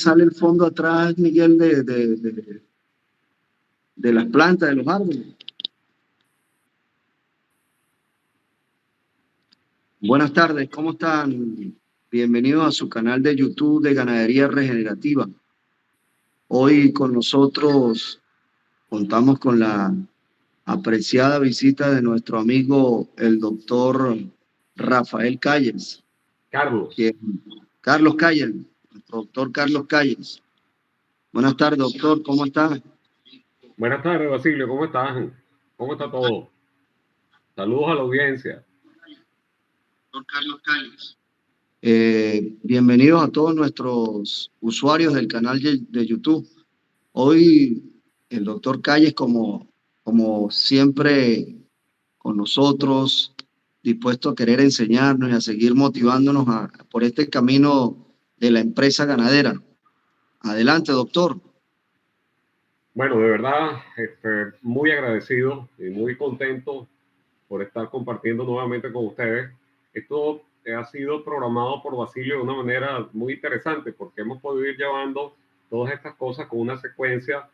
sale el fondo atrás, Miguel, de las plantas, de los árboles. Buenas tardes, ¿cómo están? Bienvenidos a su canal de YouTube de Ganadería Regenerativa. Hoy con nosotros contamos con la apreciada visita de nuestro amigo el doctor Rafael Calles. Carlos Calles, nuestro doctor Carlos Calles. Buenas tardes, doctor, ¿cómo está? Buenas tardes, Basilio, ¿cómo estás? ¿Cómo está todo? Saludos a la audiencia. Doctor Carlos Calles. Bienvenidos a todos nuestros usuarios del canal de YouTube. Hoy el doctor Calles, como siempre, con nosotros, dispuesto a querer enseñarnos y a seguir motivándonos por este camino de la empresa ganadera. Adelante, doctor. Bueno, de verdad, muy agradecido y muy contento por estar compartiendo nuevamente con ustedes. Esto ha sido programado por Basilio de una manera muy interesante porque hemos podido ir llevando todas estas cosas con una secuencia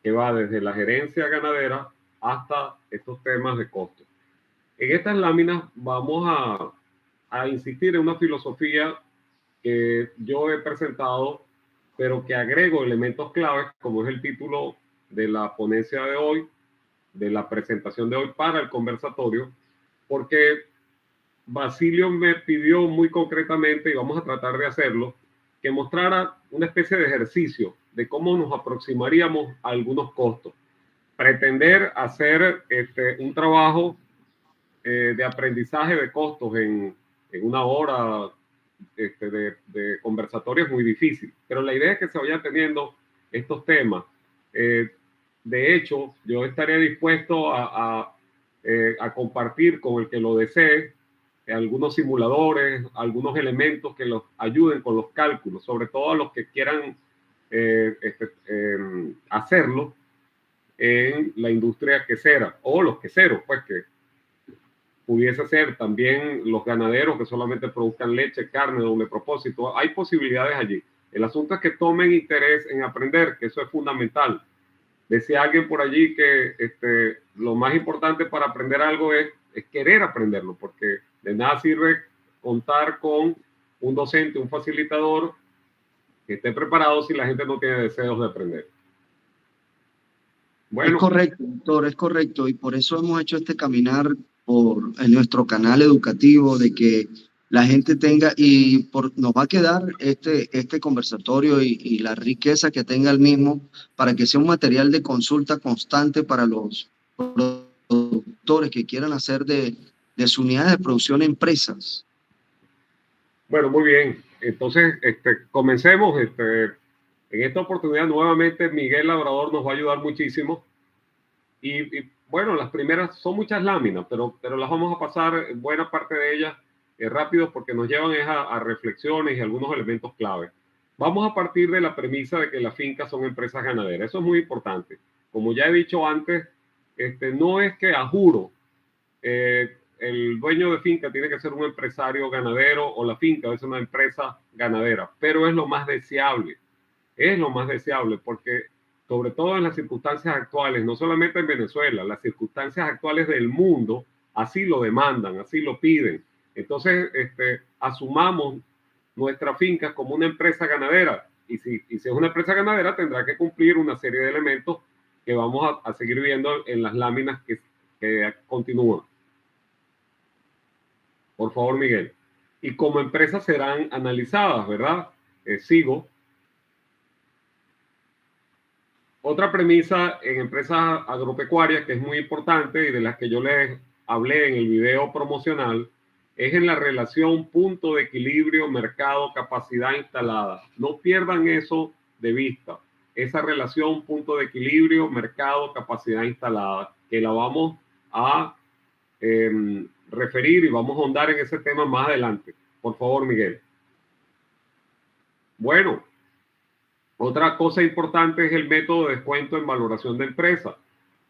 que va desde la gerencia ganadera hasta estos temas de costos. En estas láminas vamos a insistir en una filosofía que yo he presentado, pero que agrego elementos claves, como es el título de la ponencia de hoy, de la presentación de hoy para el conversatorio, porque Basilio me pidió muy concretamente, y vamos a tratar de hacerlo, que mostrara una especie de ejercicio de cómo nos aproximaríamos a algunos costos. Pretender hacer un trabajo de aprendizaje de costos en una hora de conversatorio es muy difícil, pero la idea es que se vayan teniendo estos temas. De hecho, yo estaría dispuesto a compartir con el que lo desee algunos simuladores, algunos elementos que los ayuden con los cálculos, sobre todo a los que quieran hacerlo en la industria quesera o los queseros, pues que pudiese ser también los ganaderos que solamente produzcan leche, carne, doble propósito. Hay posibilidades allí. El asunto es que tomen interés en aprender, que eso es fundamental. Decía alguien por allí que lo más importante para aprender algo es querer aprenderlo, porque de nada sirve contar con un docente, un facilitador que esté preparado si la gente no tiene deseos de aprender. Bueno, es correcto, doctor, es correcto. Y por eso hemos hecho este caminar en nuestro canal educativo, de que la gente tenga, nos va a quedar este conversatorio y la riqueza que tenga el mismo, para que sea un material de consulta constante para los productores que quieran hacer de su unidad de producción empresas. Bueno, muy bien. Entonces, comencemos. En esta oportunidad, nuevamente, Miguel Labrador nos va a ayudar muchísimo. Y bueno, las primeras son muchas láminas, pero las vamos a pasar, buena parte de ellas, rápido, porque nos llevan a reflexiones y algunos elementos clave. Vamos a partir de la premisa de que las fincas son empresas ganaderas. Eso es muy importante. Como ya he dicho antes, no es que a juro el dueño de finca tiene que ser un empresario ganadero o la finca es una empresa ganadera, pero es lo más deseable. Es lo más deseable porque, sobre todo en las circunstancias actuales, no solamente en Venezuela, las circunstancias actuales del mundo así lo demandan, así lo piden. Entonces, asumamos nuestra finca como una empresa ganadera, y si es una empresa ganadera tendrá que cumplir una serie de elementos que vamos a seguir viendo en las láminas que continúan. Por favor, Miguel. Y como empresas serán analizadas, ¿verdad? Sigo. Otra premisa en empresas agropecuarias que es muy importante y de las que yo les hablé en el video promocional es en la relación punto de equilibrio mercado-capacidad instalada. No pierdan eso de vista, esa relación punto de equilibrio mercado-capacidad instalada, que la vamos a referir y vamos a ahondar en ese tema más adelante. Por favor, Miguel. Bueno, otra cosa importante es el método de descuento en valoración de empresa.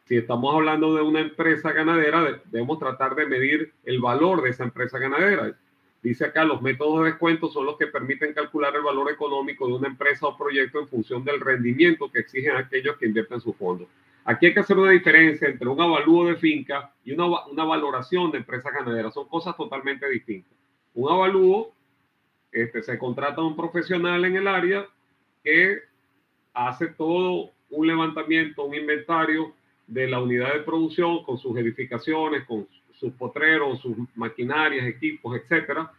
Si estamos hablando de una empresa ganadera, debemos tratar de medir el valor de esa empresa ganadera. Dice acá, los métodos de descuento son los que permiten calcular el valor económico de una empresa o proyecto en función del rendimiento que exigen aquellos que invierten sus fondos. Aquí hay que hacer una diferencia entre un avalúo de finca y una valoración de empresas ganaderas. Son cosas totalmente distintas. Un avalúo, se contrata a un profesional en el área que hace todo un levantamiento, un inventario de la unidad de producción con sus edificaciones, con sus potreros, sus maquinarias, equipos, etcétera.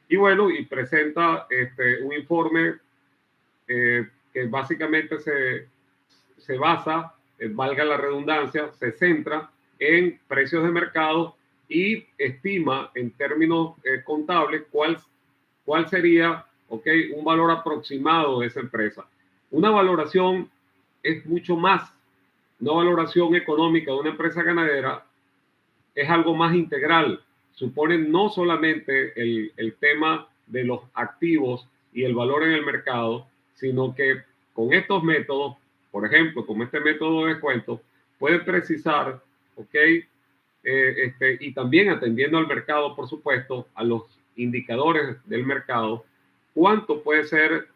Y bueno, y presenta un informe que básicamente se basa, valga la redundancia, se centra en precios de mercado y estima en términos contables cuál sería, un valor aproximado de esa empresa. Una valoración es mucho más. Una valoración económica de una empresa ganadera es algo más integral. Supone no solamente el tema de los activos y el valor en el mercado, sino que con estos métodos, por ejemplo, con este método de descuento, puede precisar, y también atendiendo al mercado, por supuesto, a los indicadores del mercado, cuánto puede ser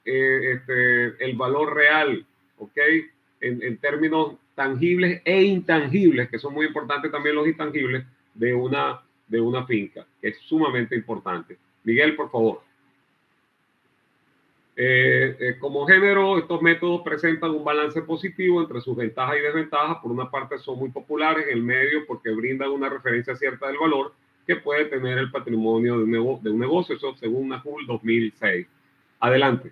el valor real, en términos tangibles e intangibles, que son muy importantes también los intangibles de una finca, que es sumamente importante. Miguel, por favor. Como género, estos métodos presentan un balance positivo entre sus ventajas y desventajas. Por una parte, son muy populares en el medio porque brindan una referencia cierta del valor que puede tener el patrimonio de un negocio, eso según NAJUL 2006. Adelante.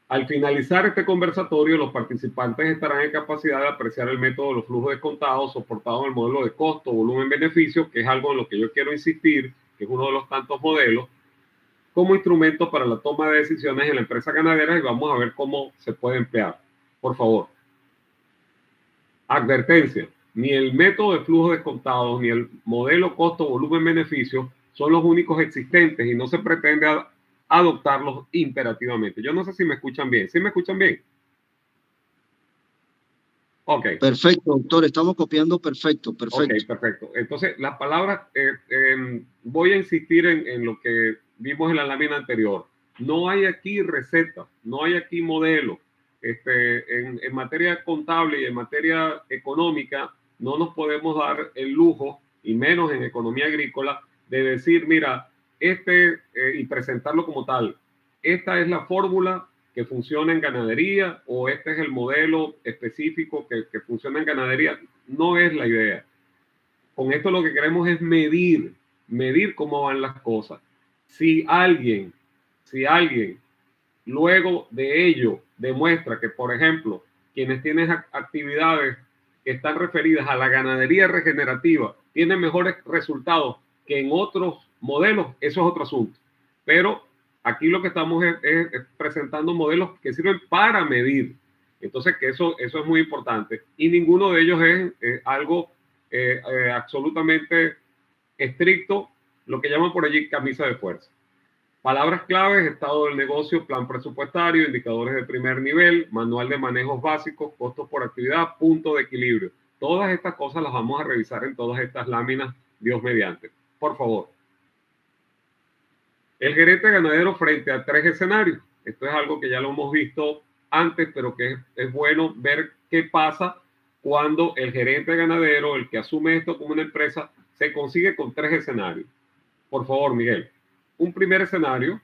Al finalizar este conversatorio, los participantes estarán en capacidad de apreciar el método de los flujos descontados soportado en el modelo de costo, volumen, beneficio, que es algo en lo que yo quiero insistir, que es uno de los tantos modelos, como instrumento para la toma de decisiones en la empresa ganadera, y vamos a ver cómo se puede emplear. Por favor. Advertencia. Ni el método de flujos descontados ni el modelo costo, volumen, beneficio son los únicos existentes y no se pretende adoptarlos imperativamente. Yo no sé si me escuchan bien. ¿Sí me escuchan bien? Ok. Perfecto, doctor. Estamos copiando perfecto. Ok, perfecto. Entonces, las palabras, voy a insistir en lo que vimos en la lámina anterior. No hay aquí receta, no hay aquí modelo. En materia contable y en materia económica, no nos podemos dar el lujo, y menos en economía agrícola, de decir, mira, y presentarlo como tal. Esta es la fórmula que funciona en ganadería, o este es el modelo específico que funciona en ganadería. No es la idea. Con esto lo que queremos es medir cómo van las cosas. Si alguien luego de ello demuestra que, por ejemplo, quienes tienen actividades que están referidas a la ganadería regenerativa tienen mejores resultados que en otros modelos, eso es otro asunto. Pero aquí lo que estamos es presentando modelos que sirven para medir. Entonces, que eso es muy importante. Y ninguno de ellos es algo absolutamente estricto, lo que llaman por allí camisa de fuerza. Palabras claves: estado del negocio, plan presupuestario, indicadores de primer nivel, manual de manejos básicos, costos por actividad, punto de equilibrio. Todas estas cosas las vamos a revisar en todas estas láminas, Dios mediante. Por favor. El gerente ganadero frente a 3 escenarios. Esto es algo que ya lo hemos visto antes, pero que es bueno ver qué pasa cuando el gerente ganadero, el que asume esto como una empresa, se consigue con 3 escenarios. Por favor, Miguel. Un primer escenario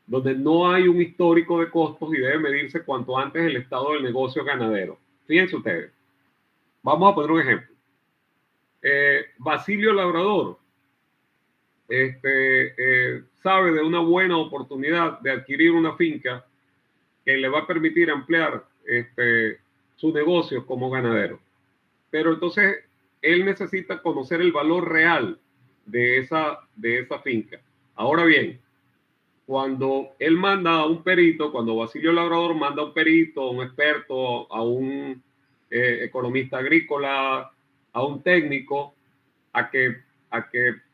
donde no hay un histórico de costos y debe medirse cuanto antes el estado del negocio ganadero. Fíjense ustedes. Vamos a poner un ejemplo. Basilio Labrador sabe de una buena oportunidad de adquirir una finca que le va a permitir ampliar su negocio como ganadero. Pero entonces él necesita conocer el valor real de esa finca. Ahora bien, cuando él manda a un perito, cuando Basilio Labrador manda a un perito, a un experto, a un economista agrícola, a un técnico, a que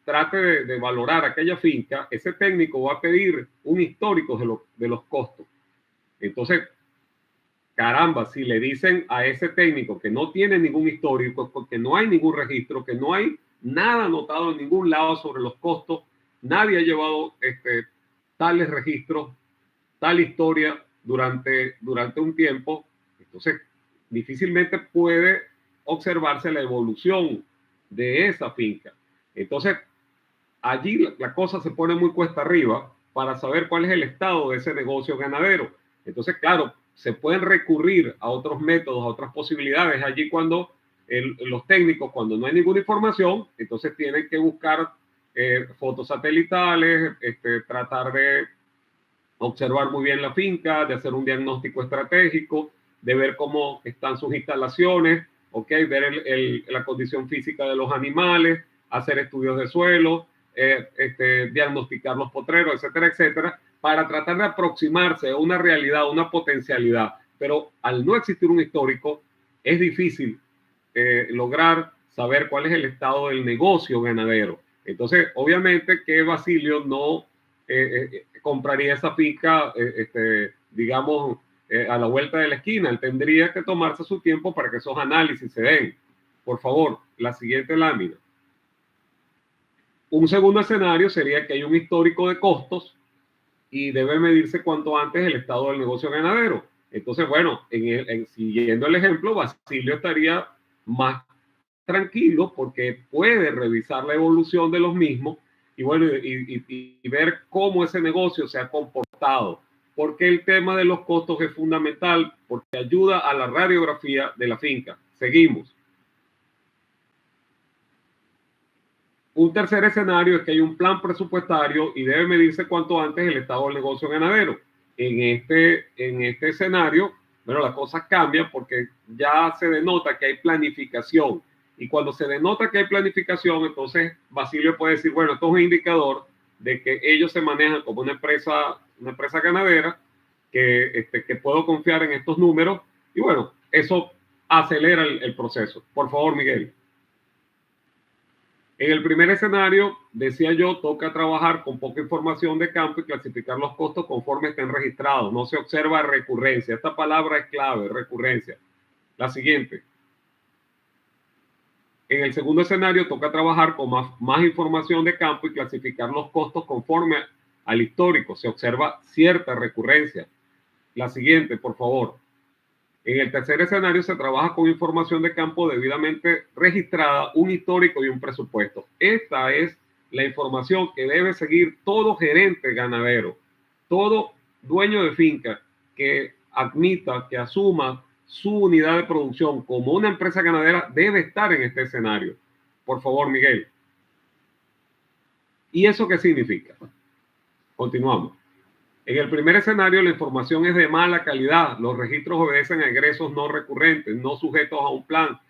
trate de valorar aquella finca, ese técnico va a pedir un histórico de los costos. Entonces, caramba, si le dicen a ese técnico que no tiene ningún histórico, porque no hay ningún registro, que no hay nada anotado en ningún lado sobre los costos, nadie ha llevado tales registros, tal historia durante un tiempo. Entonces, difícilmente puede observarse la evolución de esa finca. Entonces, allí la cosa se pone muy cuesta arriba para saber cuál es el estado de ese negocio ganadero. Entonces, claro, se pueden recurrir a otros métodos, a otras posibilidades. Allí cuando los técnicos, cuando no hay ninguna información, entonces tienen que buscar fotos satelitales, tratar de observar muy bien la finca, de hacer un diagnóstico estratégico, de ver cómo están sus instalaciones, ¿okay? Ver la condición física de los animales, hacer estudios de suelo, diagnosticar los potreros, etcétera, etcétera, para tratar de aproximarse a una realidad, a una potencialidad. Pero al no existir un histórico, es difícil lograr saber cuál es el estado del negocio ganadero. Entonces, obviamente que Basilio no compraría esa finca, digamos, a la vuelta de la esquina. Él tendría que tomarse su tiempo para que esos análisis se den. Por favor, la siguiente lámina. Un segundo escenario sería que hay un histórico de costos y debe medirse cuanto antes el estado del negocio ganadero. Entonces, bueno, siguiendo el ejemplo, Basilio estaría más tranquilo porque puede revisar la evolución de los mismos y bueno, y ver cómo ese negocio se ha comportado. Porque el tema de los costos es fundamental, porque ayuda a la radiografía de la finca. Seguimos. Un tercer escenario es que hay un plan presupuestario y debe medirse cuanto antes el estado del negocio ganadero. En este escenario, bueno, las cosas cambian porque ya se denota que hay planificación. Y cuando se denota que hay planificación, entonces Basilio puede decir, bueno, esto es un indicador de que ellos se manejan como una empresa ganadera, que puedo confiar en estos números. Y bueno, eso acelera el proceso. Por favor, Miguel. En el primer escenario, decía yo, toca trabajar con poca información de campo y clasificar los costos conforme estén registrados. No se observa recurrencia. Esta palabra es clave, recurrencia. La siguiente. En el segundo escenario, toca trabajar con más información de campo y clasificar los costos conforme al histórico. Se observa cierta recurrencia. La siguiente, por favor. En el tercer escenario se trabaja con información de campo debidamente registrada, un histórico y un presupuesto. Esta es la información que debe seguir todo gerente ganadero, todo dueño de finca que admita, que asuma su unidad de producción como una empresa ganadera debe estar en este escenario. Por favor, Miguel. ¿Y eso qué significa? Continuamos. En el primer escenario, la información es de mala calidad. Los registros obedecen a egresos no recurrentes, no sujetos a un plan.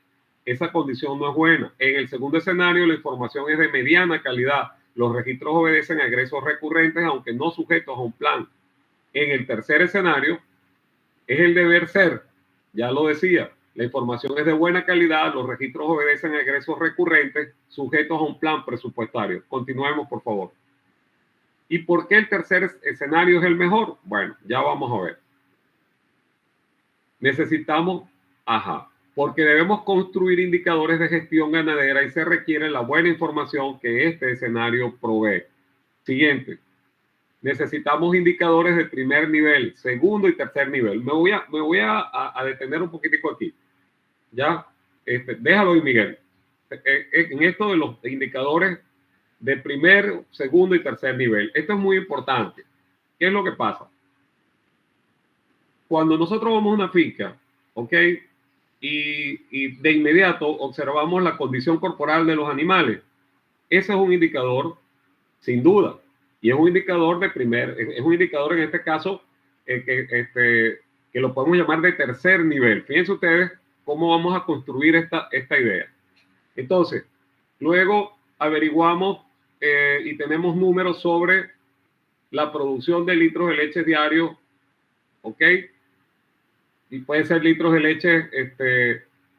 Esa condición no es buena. En el segundo escenario, la información es de mediana calidad. Los registros obedecen a egresos recurrentes, aunque no sujetos a un plan. En el tercer escenario, es el deber ser. Ya lo decía, la información es de buena calidad. Los registros obedecen a egresos recurrentes, sujetos a un plan presupuestario. Continuemos, por favor. ¿Y por qué el tercer escenario es el mejor? Bueno, ya vamos a ver. Necesitamos, porque debemos construir indicadores de gestión ganadera y se requiere la buena información que este escenario provee. Siguiente. Necesitamos indicadores de primer nivel, segundo y tercer nivel. Me voy a detener un poquitico aquí. Ya, déjalo ahí, Miguel. En esto de los indicadores de primer, segundo y tercer nivel. Esto es muy importante. ¿Qué es lo que pasa? Cuando nosotros vamos a una finca, ¿ok? Y de inmediato observamos la condición corporal de los animales. Ese es un indicador, sin duda. Y es un indicador de es un indicador en este caso que lo podemos llamar de tercer nivel. Fíjense ustedes cómo vamos a construir esta idea. Entonces, luego averiguamos y tenemos números sobre la producción de litros de leche diarios, ¿ok? Y pueden ser litros de leche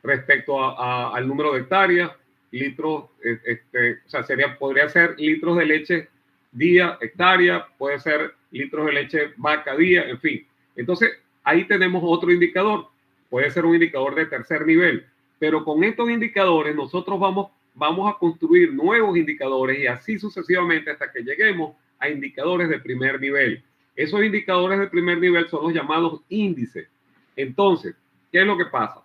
respecto al número de hectáreas, litros, o sea, podría ser litros de leche día, hectárea, puede ser litros de leche vaca día, en fin. Entonces, ahí tenemos otro indicador, puede ser un indicador de tercer nivel, pero con estos indicadores nosotros vamos vamos a construir nuevos indicadores y así sucesivamente hasta que lleguemos a indicadores de primer nivel. Esos indicadores de primer nivel son los llamados índices. Entonces, ¿qué es lo que pasa?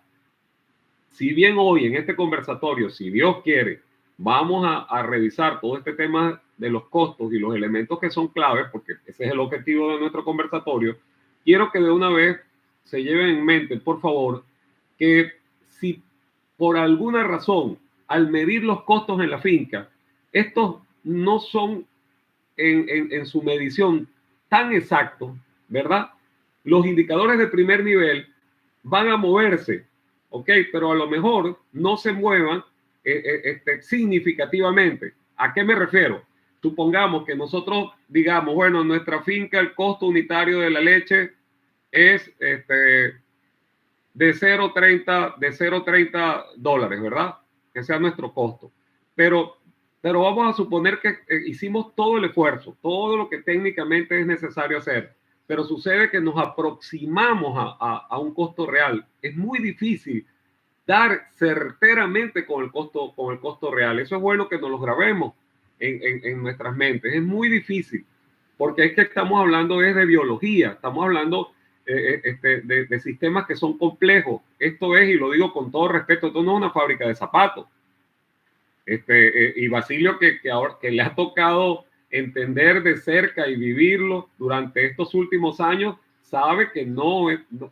Si bien hoy en este conversatorio, si Dios quiere, vamos a revisar todo este tema de los costos y los elementos que son claves, porque ese es el objetivo de nuestro conversatorio, quiero que de una vez se lleven en mente, por favor, que si por alguna razón, al medir los costos en la finca, estos no son en su medición tan exactos, ¿verdad? Los indicadores de primer nivel van a moverse, ¿ok? Pero a lo mejor no se muevan significativamente. ¿A qué me refiero? Supongamos que nosotros digamos, bueno, en nuestra finca el costo unitario de la leche es de 0.30 dólares, ¿verdad? Que sea nuestro costo. Pero vamos a suponer que hicimos todo el esfuerzo, todo lo que técnicamente es necesario hacer, pero sucede que nos aproximamos a un costo real. Es muy difícil dar certeramente con el costo real. Eso es bueno que nos lo grabemos en nuestras mentes. Es muy difícil, porque es que estamos hablando de biología, estamos hablando de sistemas que son complejos. Esto es, y lo digo con todo respeto, esto no es una fábrica de zapatos. Y Basilio, que le ha tocado entender de cerca y vivirlo durante estos últimos años, sabe que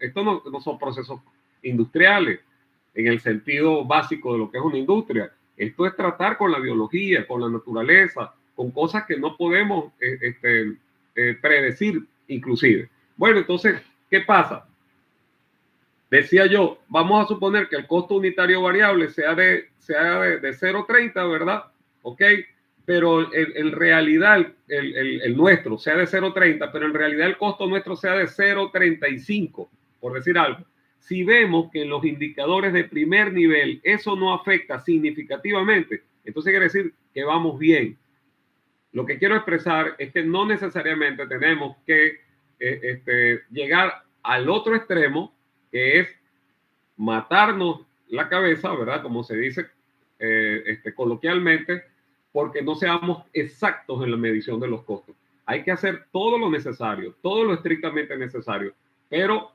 esto no son procesos industriales en el sentido básico de lo que es una industria. Esto es tratar con la biología, con la naturaleza, con cosas que no podemos predecir inclusive. Bueno, entonces, ¿qué pasa? Decía yo, vamos a suponer que el costo unitario variable sea de 0.30, ¿verdad? Ok, pero en realidad el nuestro sea de 0.30, pero en realidad el costo nuestro sea de 0.35, por decir algo. Si vemos que en los indicadores de primer nivel eso no afecta significativamente, entonces quiere decir que vamos bien. Lo que quiero expresar es que no necesariamente tenemos que llegar al otro extremo, que es matarnos la cabeza, ¿verdad? Como se dice coloquialmente, porque no seamos exactos en la medición de los costos. Hay que hacer todo lo necesario, todo lo estrictamente necesario, pero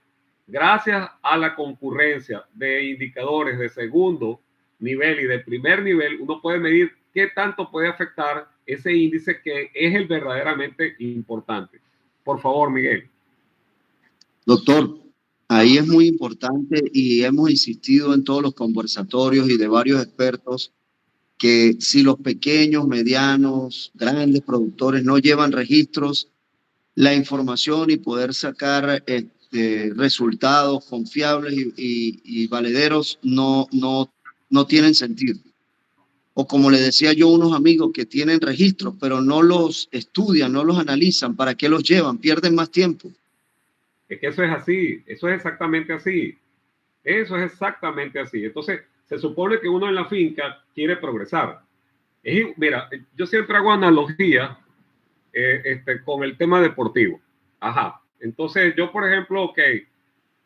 gracias a la concurrencia de indicadores de segundo nivel y de primer nivel, uno puede medir qué tanto puede afectar ese índice que es el verdaderamente importante. Por favor, Miguel. Doctor, ahí es muy importante y hemos insistido en todos los conversatorios y de varios expertos que si los pequeños, medianos, grandes productores no llevan registros, la información y poder sacar resultados confiables y valederos no tienen sentido. O como le decía yo a unos amigos que tienen registros, pero no los estudian, no los analizan, ¿para qué los llevan? Pierden más tiempo. Es que eso es así, eso es exactamente así. Eso es exactamente así. Entonces, se supone que uno en la finca quiere progresar. Mira, yo siempre hago analogía con el tema deportivo. Ajá. Entonces, yo, por ejemplo, ok,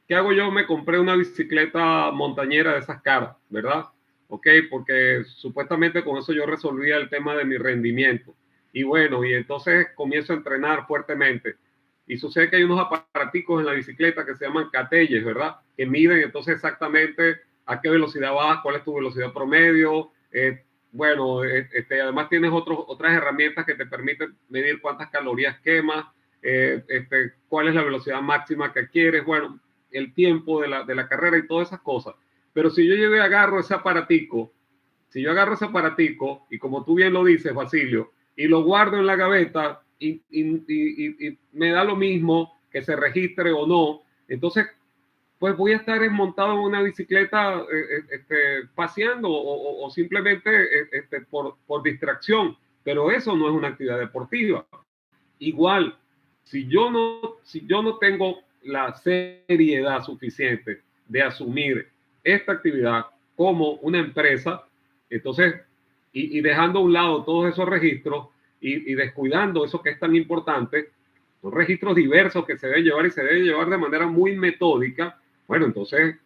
¿qué hago yo? Me compré una bicicleta montañera de esas caras, ¿verdad? Ok, porque supuestamente con eso yo resolvía el tema de mi rendimiento. Y bueno, y entonces comienzo a entrenar fuertemente. Y sucede que hay unos aparaticos en la bicicleta que se llaman catelles, ¿verdad? Que miden entonces exactamente a qué velocidad vas, cuál es tu velocidad promedio. Bueno, además tienes otras herramientas que te permiten medir cuántas calorías quemas, cuál es la velocidad máxima que quieres, bueno, el tiempo de la carrera y todas esas cosas. Pero si yo agarro ese aparatico, y como tú bien lo dices, Basilio, y lo guardo en la gaveta y me da lo mismo que se registre o no, entonces pues voy a estar montado en una bicicleta paseando o simplemente por distracción, pero eso no es una actividad deportiva. Igual, si yo no tengo la seriedad suficiente de asumir esta actividad como una empresa, entonces, y dejando a un lado todos esos registros y descuidando eso que es tan importante, son registros diversos que se deben llevar y se deben llevar de manera muy metódica, bueno, entonces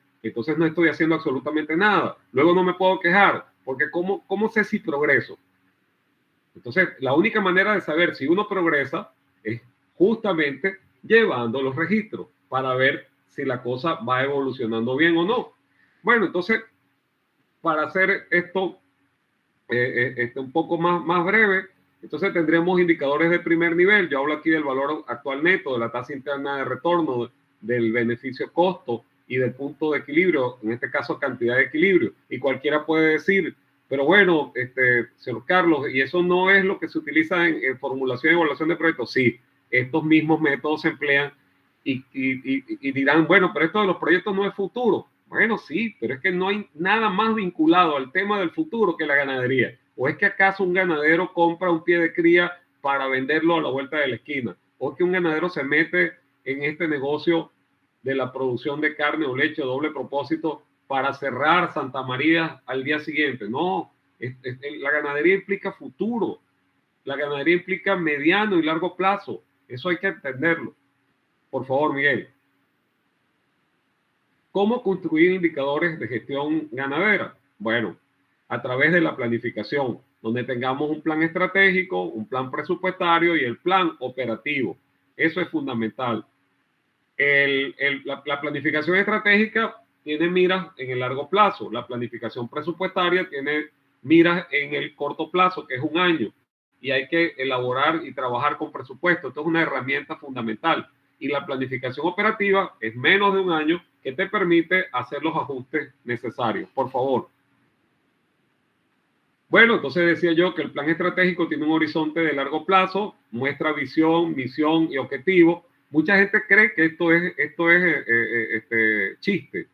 no estoy haciendo absolutamente nada. Luego no me puedo quejar porque ¿cómo sé si progreso? Entonces, la única manera de saber si uno progresa es justamente llevando los registros para ver si la cosa va evolucionando bien o no. Bueno, entonces, para hacer esto un poco más breve, entonces tendremos indicadores de primer nivel. Yo hablo aquí del valor actual neto, de la tasa interna de retorno, del beneficio costo y del punto de equilibrio, en este caso cantidad de equilibrio. Y cualquiera puede decir, pero bueno, señor Carlos, ¿y eso no es lo que se utiliza en formulación y evaluación de proyectos? Sí, estos mismos métodos se emplean y dirán, bueno, pero esto de los proyectos no es futuro. Bueno, sí, pero es que no hay nada más vinculado al tema del futuro que la ganadería. ¿O es que acaso un ganadero compra un pie de cría para venderlo a la vuelta de la esquina? ¿O es que un ganadero se mete en este negocio de la producción de carne o leche doble propósito para cerrar Santa María al día siguiente? No, la ganadería implica futuro. La ganadería implica mediano y largo plazo. Eso hay que entenderlo. Por favor, Miguel. ¿Cómo construir indicadores de gestión ganadera? Bueno, a través de la planificación, donde tengamos un plan estratégico, un plan presupuestario y el plan operativo. Eso es fundamental. La planificación estratégica tiene miras en el largo plazo. La planificación presupuestaria tiene miras en el corto plazo, que es un año. Y hay que elaborar y trabajar con presupuesto. Esto es una herramienta fundamental. Y la planificación operativa es menos de un año, que te permite hacer los ajustes necesarios. Por favor. Bueno, entonces decía yo que el plan estratégico tiene un horizonte de largo plazo, muestra visión, misión y objetivo. Mucha gente cree que esto es chiste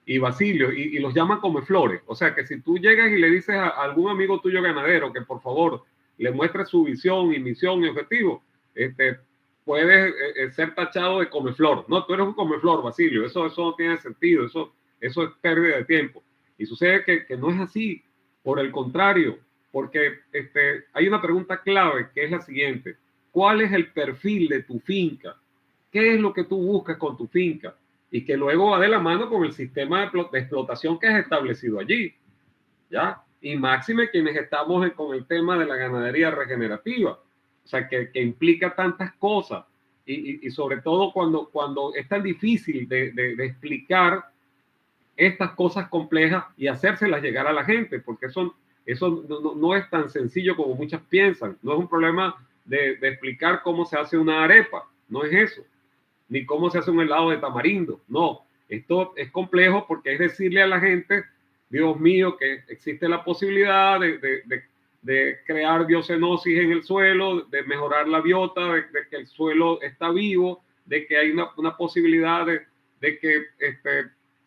y vacilio y los llaman come flores. O sea que si tú llegas y le dices a algún amigo tuyo ganadero que por favor le muestre su visión y misión y objetivo, puedes ser tachado de comeflor. No, tú eres un comeflor, Basilio. Eso no tiene sentido. Eso es pérdida de tiempo. Y sucede que no es así. Por el contrario, porque hay una pregunta clave que es la siguiente. ¿Cuál es el perfil de tu finca? ¿Qué es lo que tú buscas con tu finca? Y que luego va de la mano con el sistema de explotación que has establecido allí. ¿Ya? Y máxime quienes estamos con el tema de la ganadería regenerativa. O sea, que implica tantas cosas y sobre todo cuando es tan difícil de explicar estas cosas complejas y hacérselas llegar a la gente, porque eso no es tan sencillo como muchas piensan. No es un problema de explicar cómo se hace una arepa, no es eso, ni cómo se hace un helado de tamarindo, no. Esto es complejo porque es decirle a la gente, Dios mío, que existe la posibilidad de crear biocenosis en el suelo, de mejorar la biota, de que el suelo está vivo, de que hay una posibilidad de que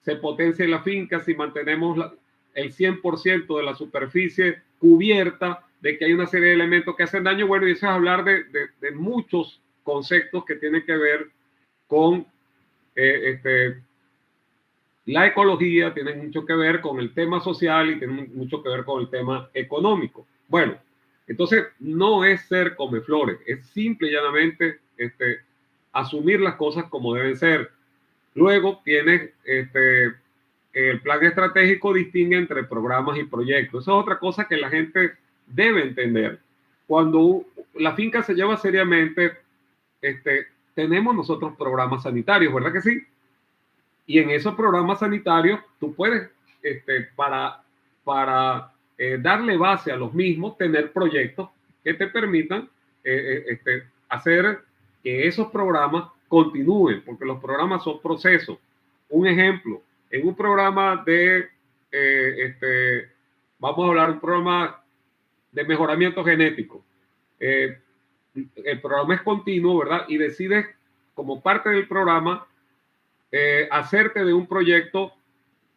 se potencie la finca si mantenemos el 100% de la superficie cubierta, de que hay una serie de elementos que hacen daño. Bueno, y eso es hablar de muchos conceptos que tienen que ver con la ecología, tienen mucho que ver con el tema social y tienen mucho que ver con el tema económico. Bueno, entonces no es ser comeflores, es simple y llanamente asumir las cosas como deben ser. Luego tienes el plan estratégico distingue entre programas y proyectos. Esa es otra cosa que la gente debe entender. Cuando la finca se lleva seriamente, tenemos nosotros programas sanitarios, ¿verdad que sí? Y en esos programas sanitarios tú puedes, para darle base a los mismos, tener proyectos que te permitan hacer que esos programas continúen, porque los programas son procesos. Un ejemplo, en un programa vamos a hablar de un programa de mejoramiento genético. El programa es continuo, ¿verdad? Y decides, como parte del programa, hacerte de un proyecto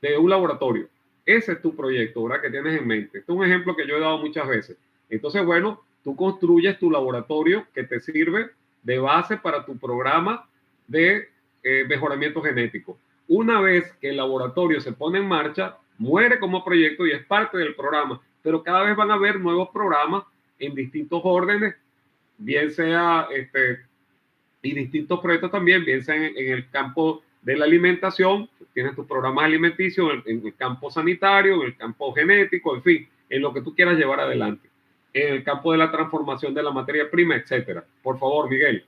de un laboratorio. Ese es tu proyecto, ¿verdad? Que tienes en mente. Este es un ejemplo que yo he dado muchas veces. Entonces, bueno, tú construyes tu laboratorio que te sirve de base para tu programa de mejoramiento genético. Una vez que el laboratorio se pone en marcha, muere como proyecto y es parte del programa, pero cada vez van a haber nuevos programas en distintos órdenes, bien sea y distintos proyectos también, bien sea en el campo de la alimentación, tienes tus programas alimenticios en el campo sanitario, en el campo genético, en fin. en lo que tú quieras llevar adelante, en el campo de la transformación de la materia prima, etcétera. Por favor, Miguel.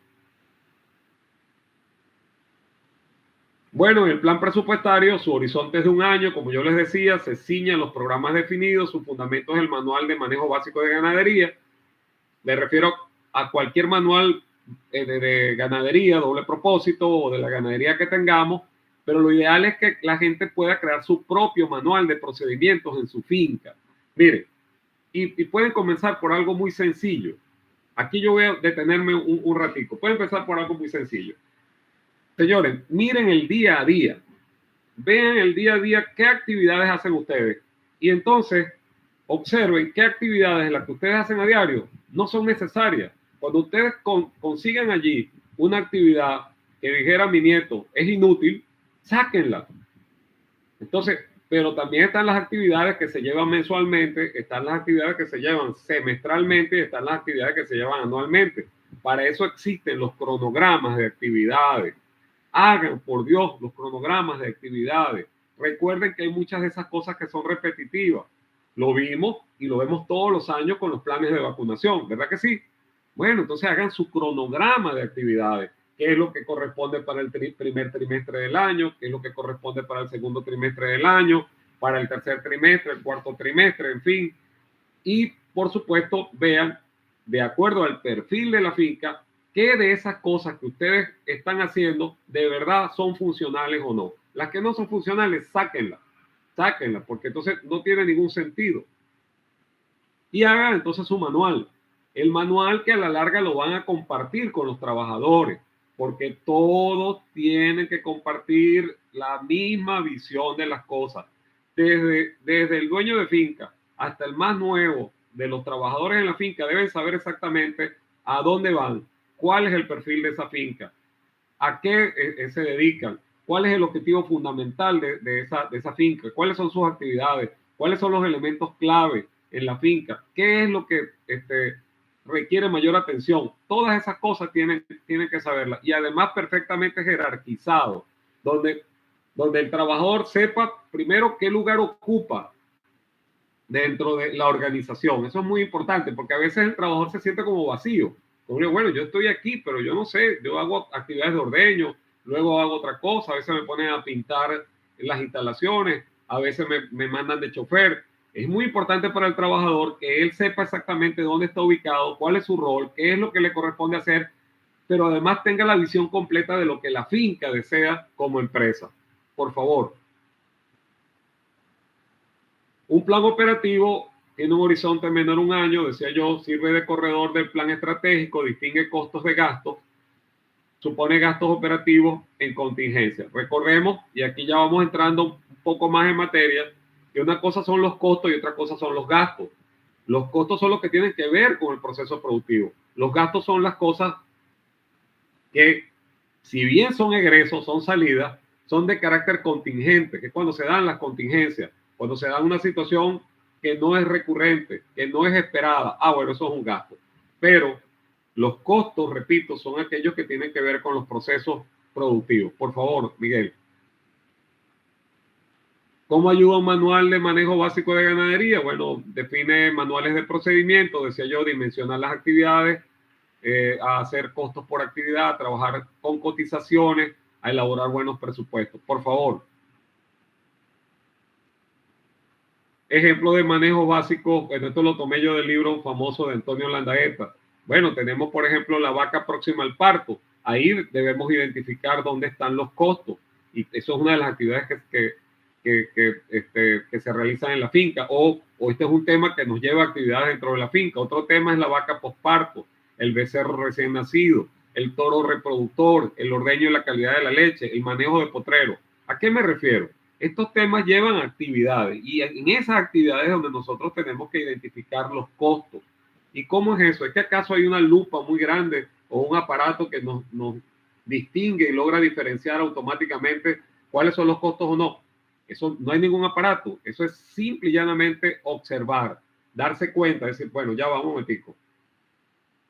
Bueno, el plan presupuestario, su horizonte es de un año, como yo les decía, se ciñan los programas definidos, su fundamento es el manual de manejo básico de ganadería. Me refiero a cualquier manual de ganadería, doble propósito o de la ganadería que tengamos, pero lo ideal es que la gente pueda crear su propio manual de procedimientos en su finca. Miren, y pueden comenzar por algo muy sencillo. Aquí yo voy a detenerme un ratico. Pueden empezar por algo muy sencillo. Señores, miren el día a día. Vean el día a día qué actividades hacen ustedes. Y entonces observen qué actividades de las que ustedes hacen a diario no son necesarias. Cuando ustedes consigan allí una actividad que dijera mi nieto es inútil, sáquenla. Entonces, pero también están las actividades que se llevan mensualmente, están las actividades que se llevan semestralmente y están las actividades que se llevan anualmente. Para eso existen los cronogramas de actividades. Hagan, por Dios, los cronogramas de actividades. Recuerden que hay muchas de esas cosas que son repetitivas. Lo vimos y lo vemos todos los años con los planes de vacunación, ¿verdad que sí? Bueno, entonces hagan su cronograma de actividades. ¿Qué es lo que corresponde para el primer trimestre del año? ¿Qué es lo que corresponde para el segundo trimestre del año? Para el tercer trimestre, el cuarto trimestre, en fin. Y, por supuesto, vean, de acuerdo al perfil de la finca, qué de esas cosas que ustedes están haciendo de verdad son funcionales o no. Las que no son funcionales, sáquenlas, porque entonces no tiene ningún sentido. Y hagan entonces su manual. El manual que a la larga lo van a compartir con los trabajadores, porque todos tienen que compartir la misma visión de las cosas. Desde el dueño de finca hasta el más nuevo de los trabajadores en la finca deben saber exactamente a dónde van, cuál es el perfil de esa finca, a qué se dedican, cuál es el objetivo fundamental de esa finca, cuáles son sus actividades, cuáles son los elementos clave en la finca, qué es lo que requiere mayor atención. Todas esas cosas tienen que saberlas y además perfectamente jerarquizado, donde el trabajador sepa primero qué lugar ocupa dentro de la organización. Eso es muy importante porque a veces el trabajador se siente como vacío. Como, bueno, yo estoy aquí, pero yo no sé, yo hago actividades de ordeño, luego hago otra cosa, a veces me ponen a pintar las instalaciones, a veces me mandan de chofer. Es muy importante para el trabajador que él sepa exactamente dónde está ubicado, cuál es su rol, qué es lo que le corresponde hacer, pero además tenga la visión completa de lo que la finca desea como empresa. Por favor. Un plan operativo tiene un horizonte menor a un año, decía yo, sirve de corredor del plan estratégico, distingue costos de gastos, supone gastos operativos en contingencia. Recordemos, y aquí ya vamos entrando un poco más en materia, que una cosa son los costos y otra cosa son los gastos. Los costos son los que tienen que ver con el proceso productivo. Los gastos son las cosas que, si bien son egresos, son salidas, son de carácter contingente, que es cuando se dan las contingencias, cuando se da una situación que no es recurrente, que no es esperada. Bueno, eso es un gasto. Pero los costos, repito, son aquellos que tienen que ver con los procesos productivos. Por favor, Miguel. ¿Cómo ayuda un manual de manejo básico de ganadería? Bueno, define manuales de procedimiento, decía yo, dimensionar las actividades, a hacer costos por actividad, a trabajar con cotizaciones, a elaborar buenos presupuestos. Por favor. Ejemplo de manejo básico, esto lo tomé yo del libro famoso de Antonio Landaeta. Bueno, tenemos por ejemplo la vaca próxima al parto. Ahí debemos identificar dónde están los costos. Y eso es una de las actividades que se realizan en la finca. O este es un tema que nos lleva a actividades dentro de la finca. Otro tema es la vaca posparto, el becerro recién nacido, el toro reproductor, el ordeño y la calidad de la leche, el manejo de potrero. ¿A qué me refiero? Estos temas llevan actividades y en esas actividades es donde nosotros tenemos que identificar los costos. ¿Y cómo es eso? ¿Es que acaso hay una lupa muy grande o un aparato que nos distingue y logra diferenciar automáticamente cuáles son los costos o no? Eso no hay ningún aparato. Eso es simple y llanamente observar, darse cuenta, decir, bueno, ya vamos un momentico.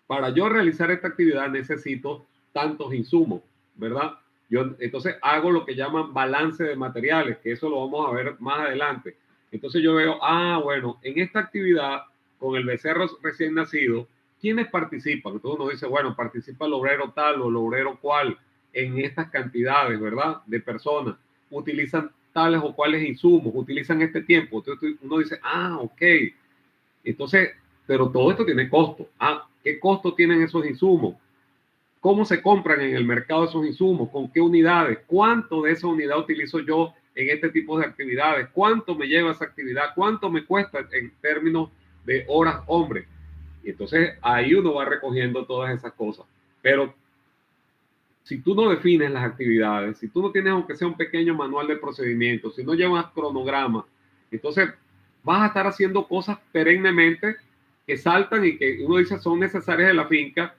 Para yo realizar esta actividad necesito tantos insumos, ¿verdad? Yo entonces hago lo que llaman balance de materiales, que eso lo vamos a ver más adelante. Entonces yo veo, bueno, en esta actividad con el becerro recién nacido, ¿quiénes participan? Entonces uno dice, bueno, participa el obrero tal o el obrero cual en estas cantidades, ¿verdad? De personas. Utilizan tales o cuales insumos, utilizan este tiempo. Entonces uno dice, ok. Entonces, pero todo esto tiene costo. ¿Qué costo tienen esos insumos? ¿Cómo se compran en el mercado esos insumos? ¿Con qué unidades? ¿Cuánto de esa unidad utilizo yo en este tipo de actividades? ¿Cuánto me lleva esa actividad? ¿Cuánto me cuesta en términos de horas hombre? Y entonces ahí uno va recogiendo todas esas cosas. Pero si tú no defines las actividades, si tú no tienes aunque sea un pequeño manual de procedimientos, si no llevas cronograma, entonces vas a estar haciendo cosas perennemente que saltan y que uno dice son necesarias en la finca,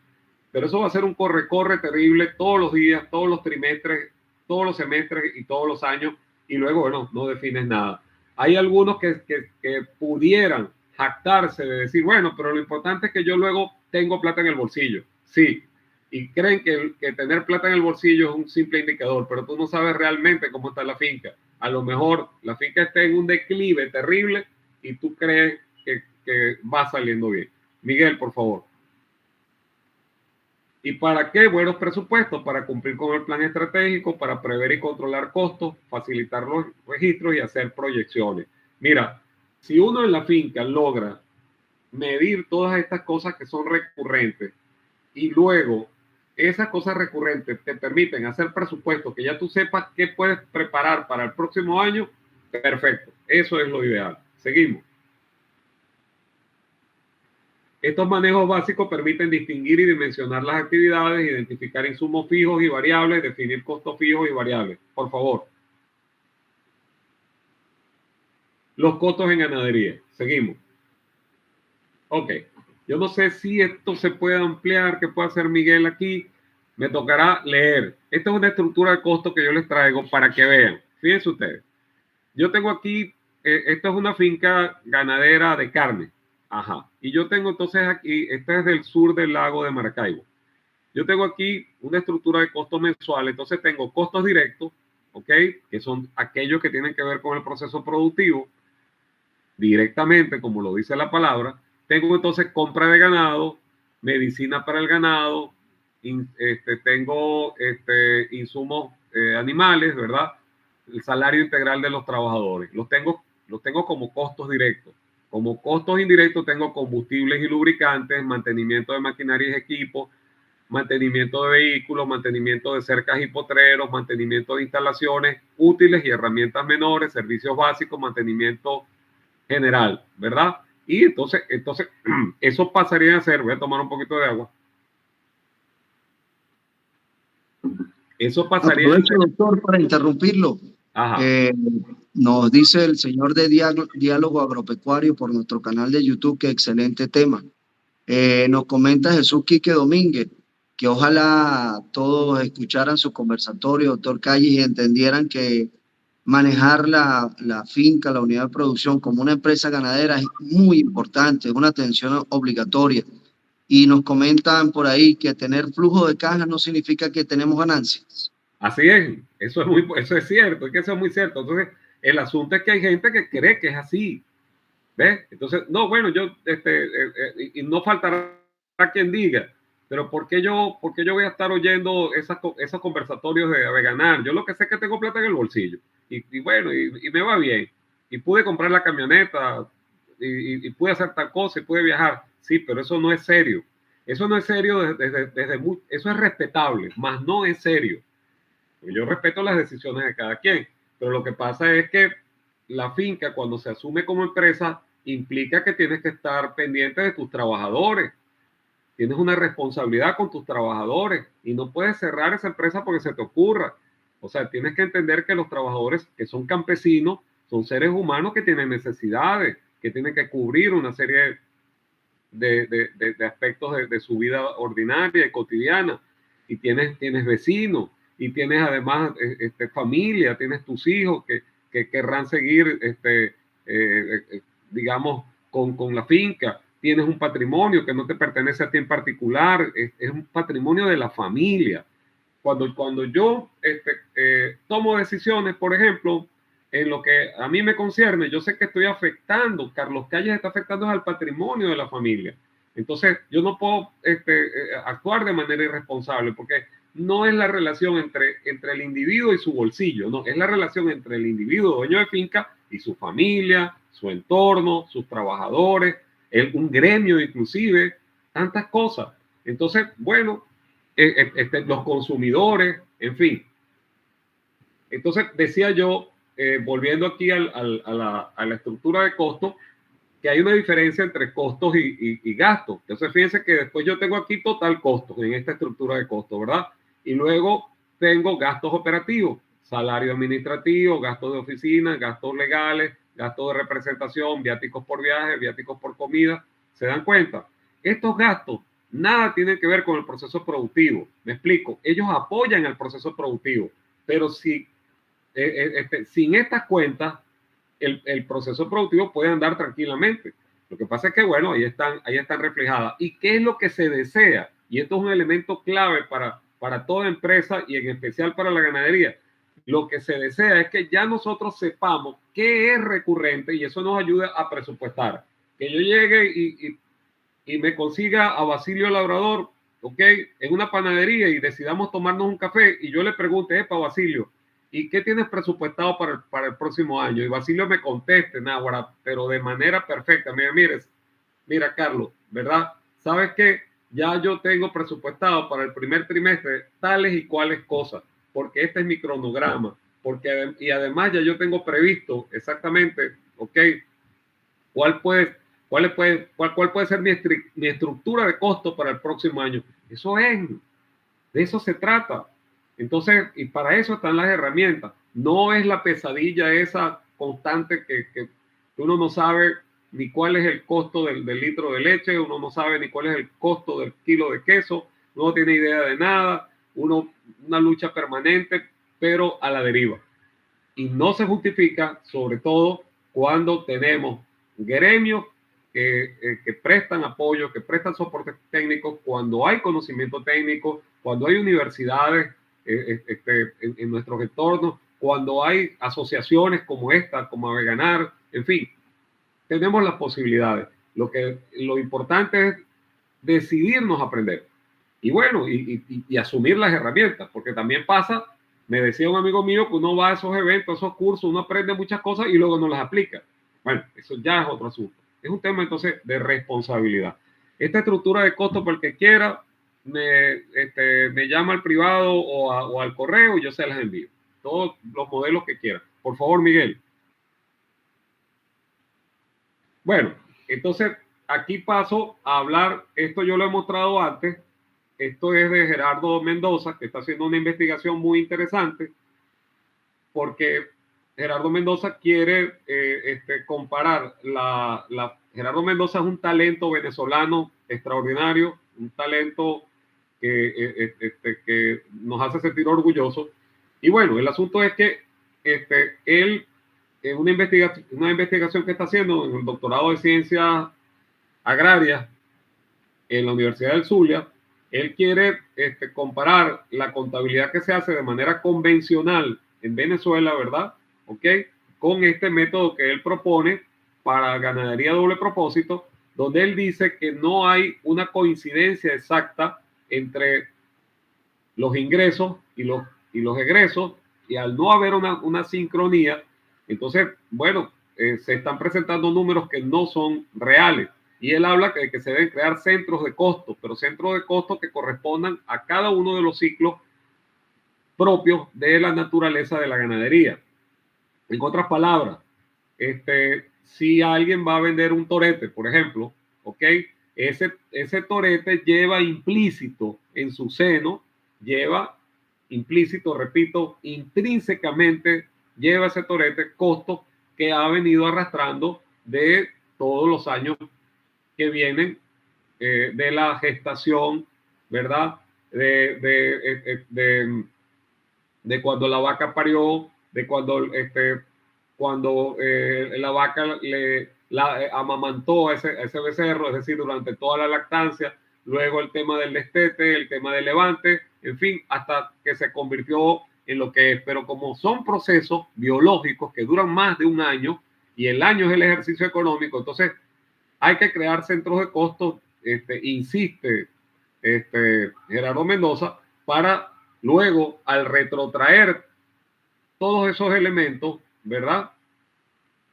pero eso va a ser un corre-corre terrible todos los días, todos los trimestres, todos los semestres y todos los años, y luego, bueno, no defines nada. Hay algunos que pudieran jactarse de decir, bueno, pero lo importante es que yo luego tengo plata en el bolsillo. Sí, y creen que tener plata en el bolsillo es un simple indicador, pero tú no sabes realmente cómo está la finca. A lo mejor la finca está en un declive terrible y tú crees que va saliendo bien. Miguel, por favor. ¿Y para qué? Buenos presupuestos, para cumplir con el plan estratégico, para prever y controlar costos, facilitar los registros y hacer proyecciones. Mira, si uno en la finca logra medir todas estas cosas que son recurrentes y luego esas cosas recurrentes te permiten hacer presupuestos que ya tú sepas qué puedes preparar para el próximo año, perfecto. Eso es lo ideal. Seguimos. Estos manejos básicos permiten distinguir y dimensionar las actividades, identificar insumos fijos y variables, definir costos fijos y variables. Por favor. Los costos en ganadería. Seguimos. Ok. Yo no sé si esto se puede ampliar, qué puede hacer Miguel aquí. Me tocará leer. Esta es una estructura de costos que yo les traigo para que vean. Fíjense ustedes. Yo tengo aquí, esto es una finca ganadera de carne. Ajá. Y yo tengo entonces aquí, este es del sur del lago de Maracaibo. Yo tengo aquí una estructura de costos mensuales. Entonces tengo costos directos, ¿ok? Que son aquellos que tienen que ver con el proceso productivo directamente, como lo dice la palabra. Tengo entonces compra de ganado, medicina para el ganado, tengo insumos animales, ¿verdad? El salario integral de los trabajadores. Los tengo como costos directos. Como costos indirectos tengo combustibles y lubricantes, mantenimiento de maquinaria y equipos, mantenimiento de vehículos, mantenimiento de cercas y potreros, mantenimiento de instalaciones útiles y herramientas menores, servicios básicos, mantenimiento general, ¿verdad? Y entonces eso pasaría a ser, voy a tomar un poquito de agua. Eso pasaría. Aprovecho, doctor, para interrumpirlo. Nos dice el señor de Diálogo Agropecuario por nuestro canal de YouTube que excelente tema. Nos comenta Jesús Quique Domínguez que ojalá todos escucharan su conversatorio, doctor Calles, y entendieran que manejar la finca, la unidad de producción como una empresa ganadera es muy importante, es una atención obligatoria. Y nos comentan por ahí que tener flujo de caja no significa que tenemos ganancias. Así es, eso es cierto, es que eso es muy cierto. Entonces, el asunto es que hay gente que cree que es así, ¿ves? Entonces, no, bueno, yo, y no faltará quien diga, pero ¿por qué yo voy a estar oyendo esos conversatorios de ganar? Yo lo que sé es que tengo plata en el bolsillo, y bueno, y me va bien, y pude comprar la camioneta, y pude hacer tal cosa, y pude viajar, sí, pero eso no es serio. Eso no es serio eso es respetable, mas no es serio. Yo respeto las decisiones de cada quien, pero lo que pasa es que la finca, cuando se asume como empresa, implica que tienes que estar pendiente de tus trabajadores. Tienes una responsabilidad con tus trabajadores y no puedes cerrar esa empresa porque se te ocurra. O sea, tienes que entender que los trabajadores que son campesinos son seres humanos que tienen necesidades, que tienen que cubrir una serie de aspectos de su vida ordinaria y cotidiana. Y tienes vecinos, y tienes además familia, tienes tus hijos que querrán seguir, digamos, con la finca. Tienes un patrimonio que no te pertenece a ti en particular, es un patrimonio de la familia. Cuando yo tomo decisiones, por ejemplo, en lo que a mí me concierne, yo sé que estoy afectando, Carlos Calles está afectando al patrimonio de la familia. Entonces, yo no puedo actuar de manera irresponsable, porque no es la relación entre el individuo y su bolsillo, no, es la relación entre el individuo dueño de finca y su familia, su entorno, sus trabajadores, un gremio inclusive, tantas cosas. Entonces, bueno, los consumidores, en fin. Entonces, decía yo, volviendo aquí a la estructura de costos, que hay una diferencia entre costos y gastos. Entonces, fíjense que después yo tengo aquí total costos en esta estructura de costos, ¿verdad? Y luego tengo gastos operativos, salario administrativo, gastos de oficina, gastos legales, gastos de representación, viáticos por viaje, viáticos por comida. ¿Se dan cuenta? Estos gastos nada tienen que ver con el proceso productivo. Me explico. Ellos apoyan el proceso productivo, pero si sin estas cuentas, el proceso productivo puede andar tranquilamente. Lo que pasa es que, bueno, ahí están reflejadas. ¿Y qué es lo que se desea? Y esto es un elemento clave para toda empresa y en especial para la ganadería. Lo que se desea es que ya nosotros sepamos qué es recurrente y eso nos ayuda a presupuestar. Que yo llegue y me consiga a Basilio Labrador, ¿ok? En una panadería y decidamos tomarnos un café y yo le pregunte, Basilio, ¿y qué tienes presupuestado para el próximo año? Y Basilio me conteste, Náguara, pero de manera perfecta. Mira, Carlos, ¿verdad? ¿Sabes qué? Ya yo tengo presupuestado para el primer trimestre tales y cuales cosas, porque este es mi cronograma, y además ya yo tengo previsto exactamente, ¿ok? ¿Cuál puede ser mi estructura de costo para el próximo año? De eso se trata. Entonces, y para eso están las herramientas. No es la pesadilla esa constante que uno no sabe ni cuál es el costo del litro de leche, uno no sabe ni cuál es el costo del kilo de queso, no tiene idea de nada, una lucha permanente, pero a la deriva. Y no se justifica, sobre todo cuando tenemos gremios que prestan apoyo, que prestan soporte técnico, cuando hay conocimiento técnico, cuando hay universidades en nuestros entornos, cuando hay asociaciones como esta, como Aveganar, en fin, tenemos las posibilidades. Lo importante es decidirnos a aprender. Y bueno, y asumir las herramientas, porque también pasa, me decía un amigo mío, que uno va a esos eventos, a esos cursos, uno aprende muchas cosas y luego no las aplica. Bueno, eso ya es otro asunto. Es un tema entonces de responsabilidad. Esta estructura de costo, para el que quiera, me llama al privado o al correo y yo se las envío. Todos los modelos que quieran. Por favor, Miguel. Bueno, entonces aquí paso a hablar, esto yo lo he mostrado antes, esto es de Gerardo Mendoza, que está haciendo una investigación muy interesante, porque Gerardo Mendoza quiere comparar Gerardo Mendoza es un talento venezolano extraordinario, un talento que nos hace sentir orgullosos. Y bueno, el asunto es que él, en una investigación que está haciendo en el doctorado de Ciencias Agrarias en la Universidad del Zulia, él quiere comparar la contabilidad que se hace de manera convencional en Venezuela, ¿verdad? ¿Ok? Con este método que él propone para ganadería doble propósito, donde él dice que no hay una coincidencia exacta entre los ingresos y los egresos, y al no haber una sincronía, entonces, bueno, se están presentando números que no son reales. Y él habla que se deben crear centros de costo, pero centros de costo que correspondan a cada uno de los ciclos propios de la naturaleza de la ganadería. En otras palabras, si alguien va a vender un torete, por ejemplo, ¿ok? Ese torete lleva implícito en su seno, repito, intrínsecamente lleva ese torete costos que ha venido arrastrando de todos los años que vienen de la gestación, ¿verdad? De cuando la vaca parió, de cuando la vaca amamantó a ese becerro, es decir, durante toda la lactancia, luego el tema del destete, el tema del levante, en fin, hasta que se convirtió en lo que es, pero como son procesos biológicos que duran más de un año y el año es el ejercicio económico, entonces hay que crear centros de costos, insiste Gerardo Mendoza, para luego al retrotraer todos esos elementos, ¿verdad?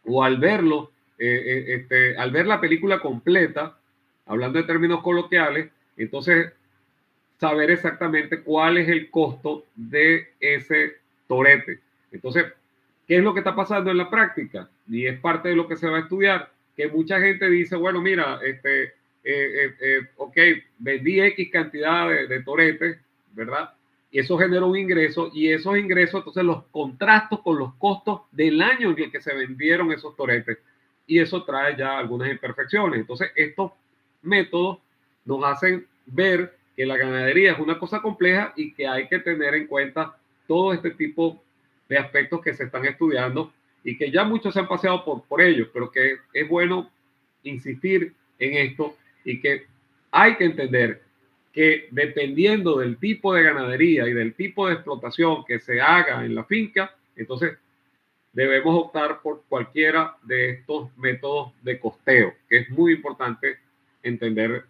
O al verlo, al ver la película completa, hablando de términos coloquiales, entonces saber exactamente cuál es el costo de ese torete. Entonces, ¿qué es lo que está pasando en la práctica? Y es parte de lo que se va a estudiar, que mucha gente dice, bueno, mira, ok, vendí X cantidad de toretes, ¿verdad? Y eso generó un ingreso, y esos ingresos, entonces los contrasto con los costos del año en el que se vendieron esos toretes. Y eso trae ya algunas imperfecciones. Entonces, estos métodos nos hacen ver que la ganadería es una cosa compleja y que hay que tener en cuenta todo este tipo de aspectos que se están estudiando y que ya muchos se han paseado por ellos, pero que es bueno insistir en esto y que hay que entender que dependiendo del tipo de ganadería y del tipo de explotación que se haga en la finca, entonces debemos optar por cualquiera de estos métodos de costeo, que es muy importante entender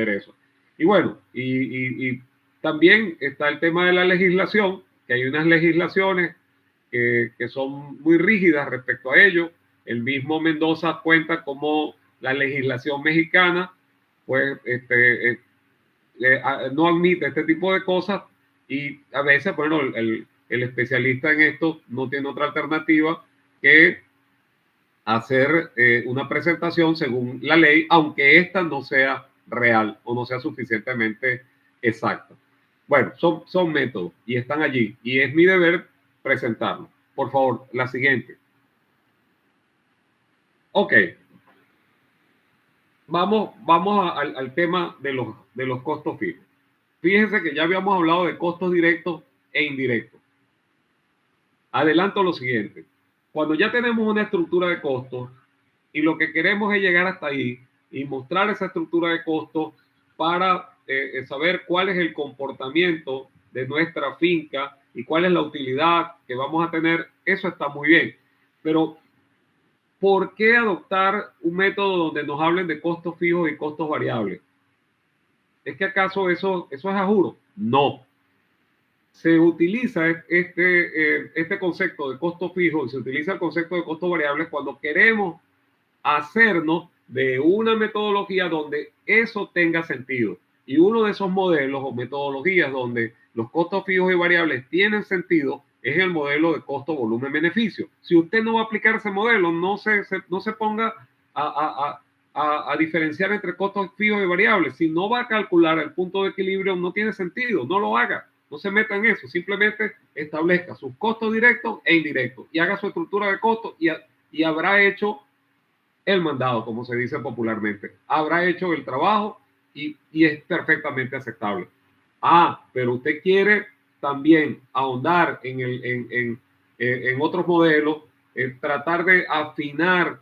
eso. Y bueno, y también está el tema de la legislación, que hay unas legislaciones que son muy rígidas respecto a ello. El mismo Mendoza cuenta como la legislación mexicana, pues, no admite este tipo de cosas y a veces, bueno, el especialista en esto no tiene otra alternativa que hacer una presentación según la ley, aunque esta no sea real o no sea suficientemente exacta. Bueno, son métodos y están allí y es mi deber presentarlos. Por favor, la siguiente. Ok. Vamos al tema de los costos fijos. Fíjense que ya habíamos hablado de costos directos e indirectos. Adelanto lo siguiente. Cuando ya tenemos una estructura de costos y lo que queremos es llegar hasta ahí y mostrar esa estructura de costos para saber cuál es el comportamiento de nuestra finca y cuál es la utilidad que vamos a tener, eso está muy bien. Pero, ¿por qué adoptar un método donde nos hablen de costos fijos y costos variables? ¿Es que acaso eso es a juro? No. Se utiliza este concepto de costo fijo y se utiliza el concepto de costos variables cuando queremos hacernos de una metodología donde eso tenga sentido. Y uno de esos modelos o metodologías donde los costos fijos y variables tienen sentido es el modelo de costo, volumen, beneficio. Si usted no va a aplicar ese modelo, no se ponga a diferenciar entre costos fijos y variables. Si no va a calcular el punto de equilibrio, no tiene sentido, no lo haga. No se meta en eso, simplemente establezca sus costos directos e indirectos y haga su estructura de costos y habrá hecho el mandado, como se dice popularmente. Habrá hecho el trabajo y es perfectamente aceptable. Pero usted quiere también ahondar en otros modelos, tratar de afinar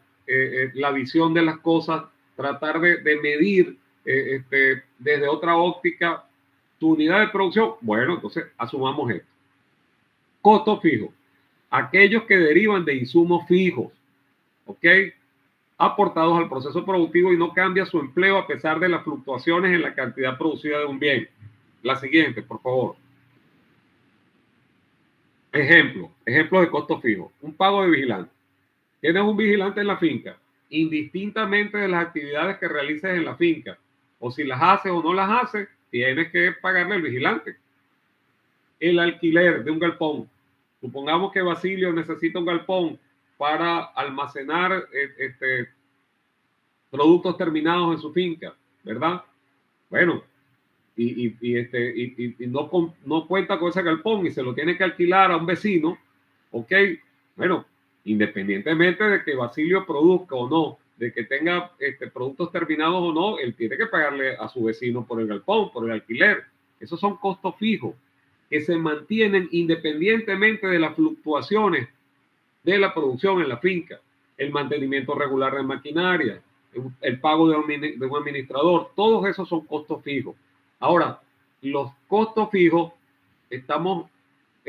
la visión de las cosas, tratar de medir desde otra óptica tu unidad de producción. Bueno, entonces asumamos esto. Costo fijo. Aquellos que derivan de insumos fijos, ¿ok? Aportados al proceso productivo y no cambia su empleo a pesar de las fluctuaciones en la cantidad producida de un bien. La siguiente, por favor. Ejemplo de costo fijo. Un pago de vigilante. Tienes un vigilante en la finca, indistintamente de las actividades que realices en la finca, o si las haces o no las haces, tienes que pagarle al vigilante. El alquiler de un galpón. Supongamos que Basilio necesita un galpón para almacenar productos terminados en su finca, ¿verdad? Bueno, y no cuenta con ese galpón y se lo tiene que alquilar a un vecino, ok, bueno, independientemente de que Basilio produzca o no, de que tenga productos terminados o no, él tiene que pagarle a su vecino por el galpón, por el alquiler. Esos son costos fijos que se mantienen independientemente de las fluctuaciones de la producción en la finca, el mantenimiento regular de maquinaria, el pago de un administrador, todos esos son costos fijos. Ahora, los costos fijos estamos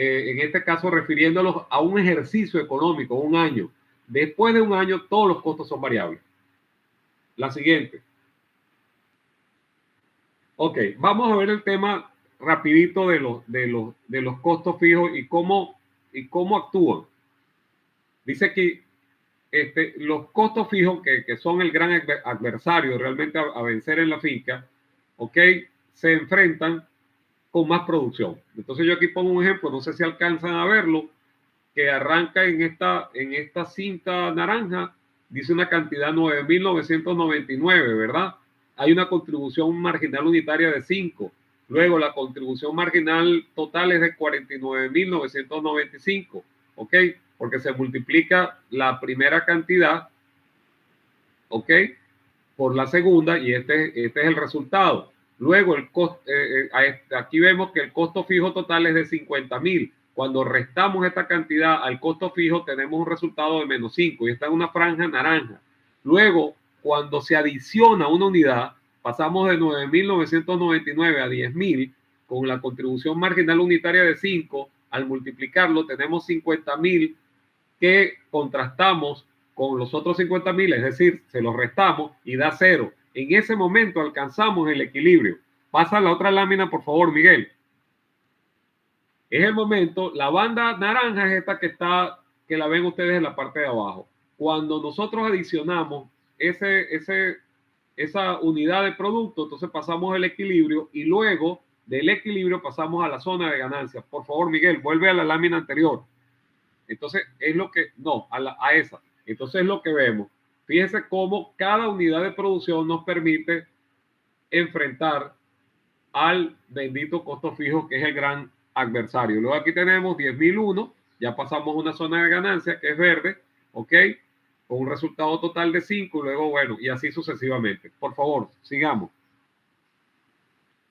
en este caso refiriéndolos a un ejercicio económico, un año. Después de un año, todos los costos son variables. La siguiente. Ok, vamos a ver el tema rapidito de los costos fijos y cómo actúan. Dice que los costos fijos, que son el gran adversario realmente a vencer en la finca, ok, se enfrentan con más producción. Entonces yo aquí pongo un ejemplo, no sé si alcanzan a verlo, que arranca en esta cinta naranja, dice una cantidad 9.999, ¿verdad? Hay una contribución marginal unitaria de 5. Luego la contribución marginal total es de 49.995, ¿ok? Porque se multiplica la primera cantidad, ¿ok? Por la segunda y este es el resultado. Luego aquí vemos que el costo fijo total es de 50.000. Cuando restamos esta cantidad al costo fijo tenemos un resultado de menos 5 y está en una franja naranja. Luego, cuando se adiciona una unidad, pasamos de 9.999 a 10.000 con la contribución marginal unitaria de 5. Al multiplicarlo tenemos 50.000 que contrastamos con los otros 50.000, es decir, se los restamos y da 0. En ese momento alcanzamos el equilibrio. Pasa la otra lámina, por favor, Miguel. Es el momento, la banda naranja es esta que la ven ustedes en la parte de abajo. Cuando nosotros adicionamos esa unidad de producto, entonces pasamos el equilibrio y luego del equilibrio pasamos a la zona de ganancias. Por favor, Miguel, vuelve a la lámina anterior. Entonces es lo que, no, a esa. Entonces es lo que vemos. Fíjense cómo cada unidad de producción nos permite enfrentar al bendito costo fijo, que es el gran adversario. Luego aquí tenemos 10.001, ya pasamos una zona de ganancia que es verde, ¿ok? Con un resultado total de 5, luego, bueno, y así sucesivamente. Por favor, sigamos.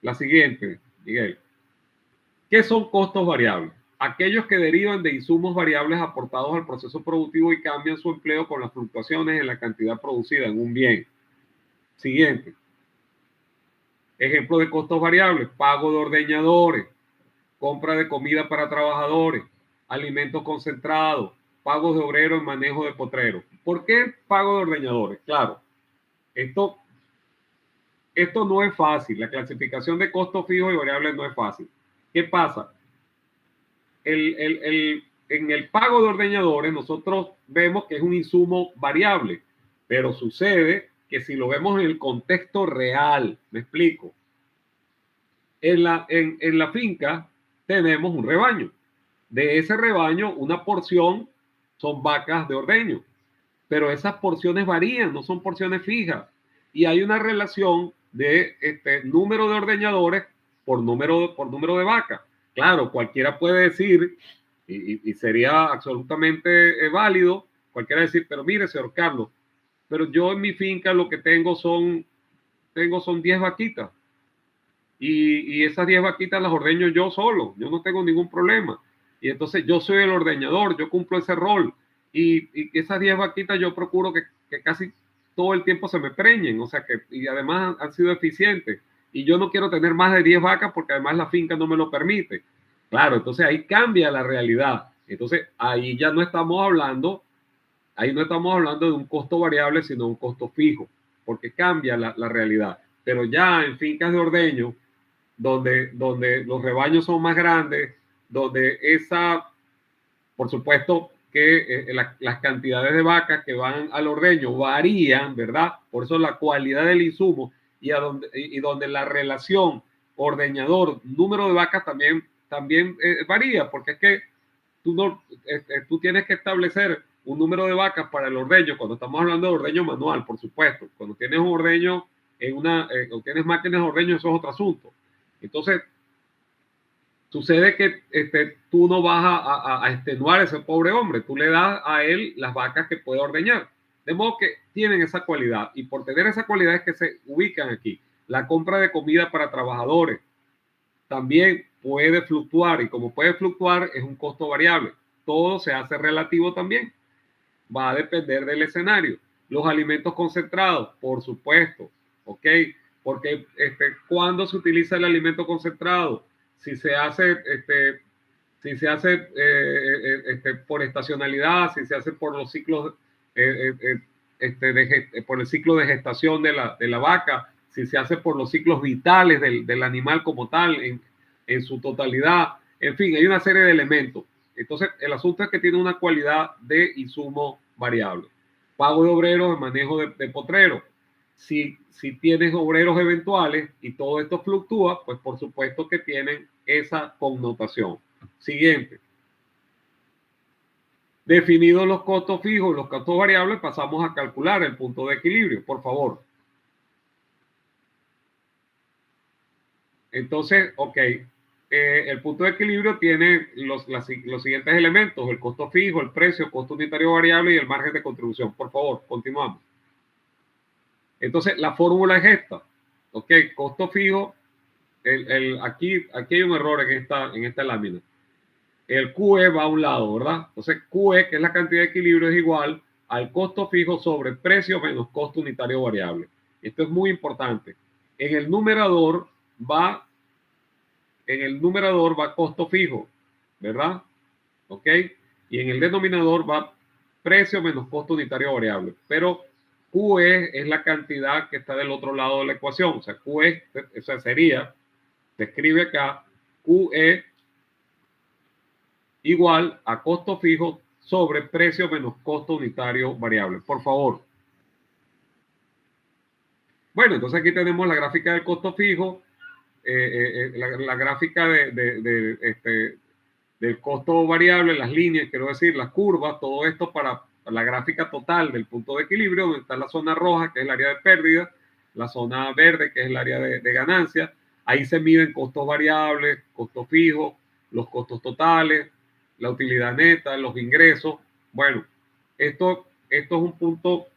La siguiente, Miguel. ¿Qué son costos variables? Aquellos que derivan de insumos variables aportados al proceso productivo y cambian su empleo con las fluctuaciones en la cantidad producida en un bien. Siguiente. Ejemplo de costos variables: pago de ordeñadores, compra de comida para trabajadores, alimentos concentrados, pagos de obreros en manejo de potreros. ¿Por qué pago de ordeñadores? Claro, esto no es fácil. La clasificación de costos fijos y variables no es fácil. ¿Qué pasa? En el pago de ordeñadores nosotros vemos que es un insumo variable, pero sucede que si lo vemos en el contexto real, me explico, en la finca tenemos un rebaño. De ese rebaño, una porción son vacas de ordeño, pero esas porciones varían, no son porciones fijas. Y hay una relación de número de ordeñadores por número de vacas. Claro, cualquiera puede decir, y sería absolutamente válido, cualquiera decir, pero mire, señor Carlos, pero yo en mi finca lo que tengo son 10 vaquitas. Y esas 10 vaquitas las ordeño yo solo, yo no tengo ningún problema. Y entonces yo soy el ordeñador, yo cumplo ese rol. Y esas 10 vaquitas yo procuro que casi todo el tiempo se me preñen, o sea que, y además han sido eficientes. Y yo no quiero tener más de 10 vacas porque además la finca no me lo permite. Claro, entonces ahí cambia la realidad. Entonces ahí ya no estamos hablando, de un costo variable, sino un costo fijo, porque cambia la realidad. Pero ya en fincas de ordeño, donde los rebaños son más grandes, donde por supuesto que las cantidades de vacas que van al ordeño varían, ¿verdad? Por eso la cualidad del insumo y donde la relación ordeñador, número de vacas también varía, porque es que tú tienes que establecer un número de vacas para el ordeño, cuando estamos hablando de ordeño manual, por supuesto. Cuando tienes un ordeño o tienes máquinas de ordeño, eso es otro asunto. Entonces, sucede que tú no vas a extenuar a ese pobre hombre, tú le das a él las vacas que puede ordeñar. De modo que tienen esa cualidad, y por tener esa cualidad es que se ubican aquí. La compra de comida para trabajadores también puede fluctuar, y como puede fluctuar es un costo variable. Todo se hace relativo también. Va a depender del escenario. Los alimentos concentrados, por supuesto, ¿ok? Porque cuando se utiliza el alimento concentrado, si se hace si se hace por estacionalidad, si se hace por los ciclos, por el ciclo de gestación de la vaca, si se hace por los ciclos vitales del animal como tal, en su totalidad. En fin, hay una serie de elementos. Entonces, el asunto es que tiene una cualidad de insumo variable. Pago de obreros, el manejo de potreros. Si tienes obreros eventuales y todo esto fluctúa, pues por supuesto que tienen esa connotación. Siguiente. Definidos los costos fijos y los costos variables, pasamos a calcular el punto de equilibrio, por favor. Entonces, ok, el punto de equilibrio tiene los siguientes elementos: el costo fijo, el precio, el costo unitario variable y el margen de contribución. Por favor, continuamos. Entonces, la fórmula es esta. Ok, costo fijo. Aquí hay un error en esta lámina. El QE va a un lado, ¿verdad? Entonces, QE, que es la cantidad de equilibrio, es igual al costo fijo sobre precio menos costo unitario variable. Esto es muy importante. En el numerador va costo fijo, ¿verdad? ¿Ok? Y en el denominador va precio menos costo unitario variable. Pero QE es la cantidad que está del otro lado de la ecuación. O sea, QE, o sea, sería, se escribe acá, QE igual a costo fijo sobre precio menos costo unitario variable. Por favor. Bueno, entonces aquí tenemos la gráfica del costo fijo, la gráfica del costo variable, las líneas, quiero decir, las curvas, todo esto para la gráfica total del punto de equilibrio, donde está la zona roja, que es el área de pérdida, la zona verde, que es el área de ganancia. Ahí se miden costos variables, costos fijos, los costos totales, la utilidad neta, los ingresos. Bueno, esto es un punto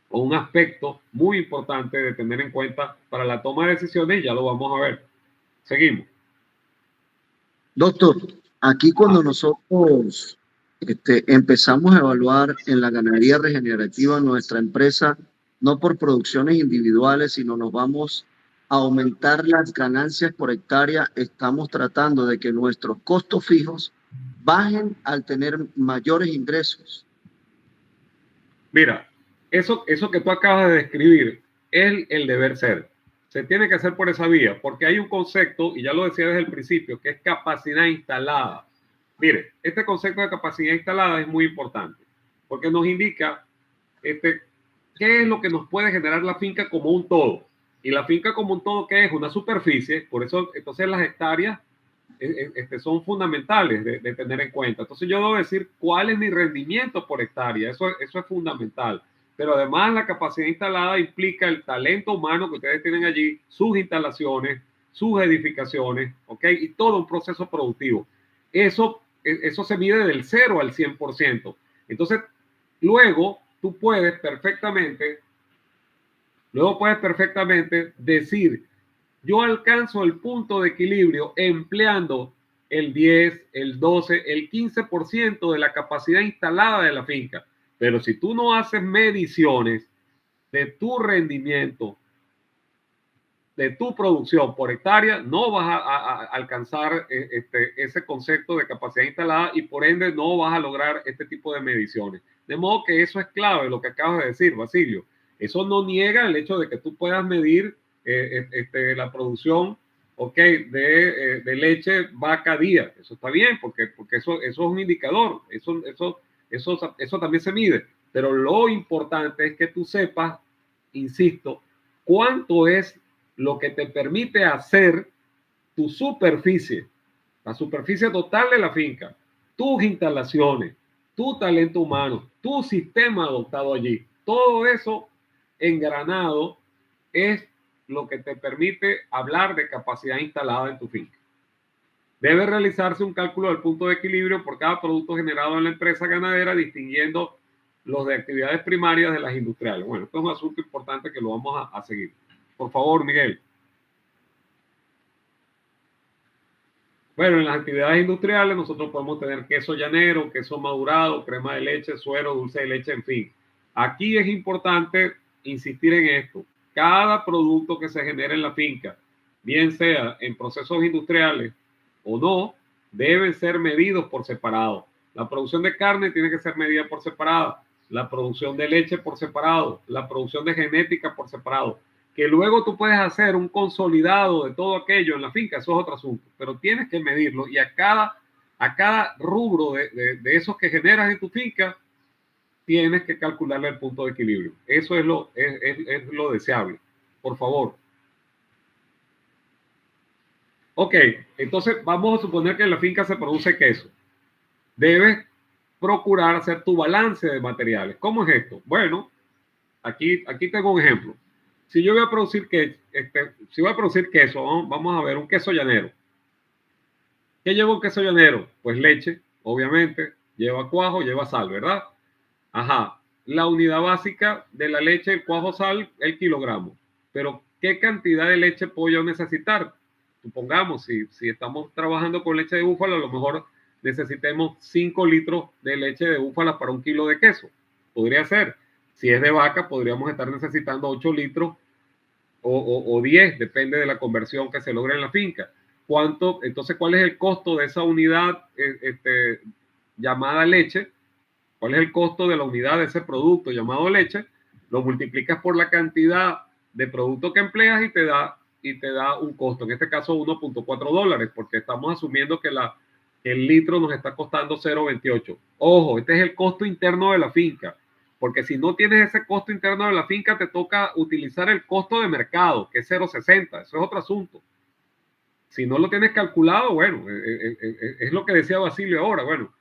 o un aspecto muy importante de tener en cuenta para la toma de decisiones, y ya lo vamos a ver. Seguimos. Doctor, aquí cuando nosotros empezamos a evaluar en la ganadería regenerativa nuestra empresa, no por producciones individuales, sino nos vamos a aumentar las ganancias por hectárea, estamos tratando de que nuestros costos fijos bajen al tener mayores ingresos. Mira, eso que tú acabas de describir es el deber ser. Se tiene que hacer por esa vía, porque hay un concepto, y ya lo decía desde el principio, que es capacidad instalada. Mire, este concepto de capacidad instalada es muy importante, porque nos indica qué es lo que nos puede generar la finca como un todo. Y la finca como un todo, ¿qué es? Una superficie. Por eso, entonces, las hectáreas son fundamentales de tener en cuenta. Entonces yo debo decir cuál es mi rendimiento por hectárea, eso es fundamental. Pero además la capacidad instalada implica el talento humano que ustedes tienen allí, sus instalaciones, sus edificaciones, ¿ok? Y todo un proceso productivo. Eso se mide del 0 al 100%. Entonces, luego tú puedes perfectamente decir: yo alcanzo el punto de equilibrio empleando el 10, el 12, el 15% de la capacidad instalada de la finca. Pero si tú no haces mediciones de tu rendimiento, de tu producción por hectárea, no vas a alcanzar ese concepto de capacidad instalada, y por ende no vas a lograr este tipo de mediciones. De modo que eso es clave, lo que acabas de decir, Basilio. Eso no niega el hecho de que tú puedas medir la producción, de leche vaca día. Eso está bien, porque eso es un indicador. Eso también se mide. Pero lo importante es que tú sepas, insisto, cuánto es lo que te permite hacer tu superficie, la superficie total de la finca, tus instalaciones, tu talento humano, tu sistema adoptado allí. Todo eso engranado es lo que te permite hablar de capacidad instalada en tu finca. Debe realizarse un cálculo del punto de equilibrio por cada producto generado en la empresa ganadera, distinguiendo los de actividades primarias de las industriales. Bueno, esto es un asunto importante que lo vamos a seguir. Por favor, Miguel. Bueno, en las actividades industriales nosotros podemos tener queso llanero, queso madurado, crema de leche, suero, dulce de leche, en fin. Aquí es importante insistir en esto. Cada producto que se genere en la finca, bien sea en procesos industriales o no, deben ser medidos por separado. La producción de carne tiene que ser medida por separado, la producción de leche por separado, la producción de genética por separado. Que luego tú puedes hacer un consolidado de todo aquello en la finca, eso es otro asunto, pero tienes que medirlo y a cada rubro de esos que generas en tu finca, tienes que calcularle el punto de equilibrio. Eso es lo deseable. Por favor. Ok, entonces vamos a suponer que en la finca se produce queso. Debes procurar hacer tu balance de materiales. ¿Cómo es esto? Bueno, aquí tengo un ejemplo. Si yo voy a producir queso, vamos a ver un queso llanero. ¿Qué lleva un queso llanero? Pues leche, obviamente, lleva cuajo, lleva sal, ¿verdad? Ajá. La unidad básica de la leche, el cuajo, sal, el kilogramo. Pero, ¿qué cantidad de leche puedo yo necesitar? Supongamos, si estamos trabajando con leche de búfala, a lo mejor necesitemos 5 litros de leche de búfala para 1 kilo de queso. Podría ser. Si es de vaca, podríamos estar necesitando 8 litros o 10, depende de la conversión que se logre en la finca. Entonces, ¿cuál es el costo de esa unidad llamada leche? ¿Cuál es el costo de la unidad de ese producto llamado leche? Lo multiplicas por la cantidad de producto que empleas y te da un costo, en este caso $1.4, porque estamos asumiendo que el litro nos está costando 0.28. Ojo, este es el costo interno de la finca, porque si no tienes ese costo interno de la finca, te toca utilizar el costo de mercado, que es 0.60. Eso es otro asunto. Si no lo tienes calculado, bueno, es lo que decía Basilio ahora, bueno,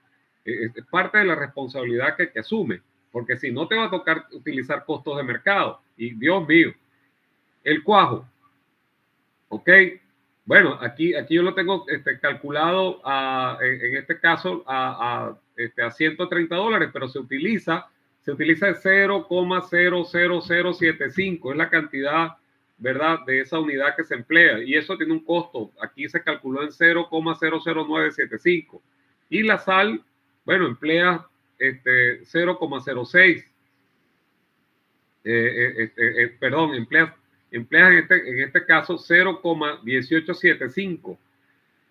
es parte de la responsabilidad que asume, porque si no te va a tocar utilizar costos de mercado. Y Dios mío, el cuajo, ok, bueno, aquí yo lo tengo calculado en este caso a $130, pero se utiliza el 0,00075, es la cantidad, ¿verdad?, de esa unidad que se emplea, y eso tiene un costo. Aquí se calculó en 0,00975. Y la sal, bueno, emplea 0,06. Perdón, emplea en este caso 0,1875.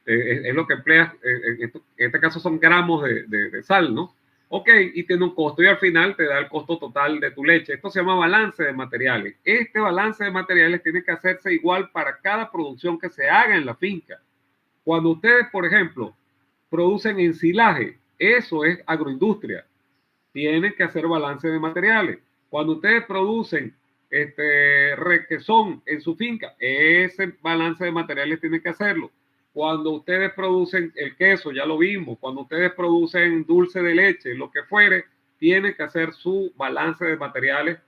Es lo que empleas. En este caso son gramos de sal, ¿no? Ok, y tiene un costo, y al final te da el costo total de tu leche. Esto se llama balance de materiales. Este balance de materiales tiene que hacerse igual para cada producción que se haga en la finca. Cuando ustedes, por ejemplo, producen ensilaje, eso es agroindustria. Tienen que hacer balance de materiales. Cuando ustedes producen requesón en su finca, ese balance de materiales tienen que hacerlo. Cuando ustedes producen el queso, ya lo vimos. Cuando ustedes producen dulce de leche, lo que fuere, tienen que hacer su balance de materiales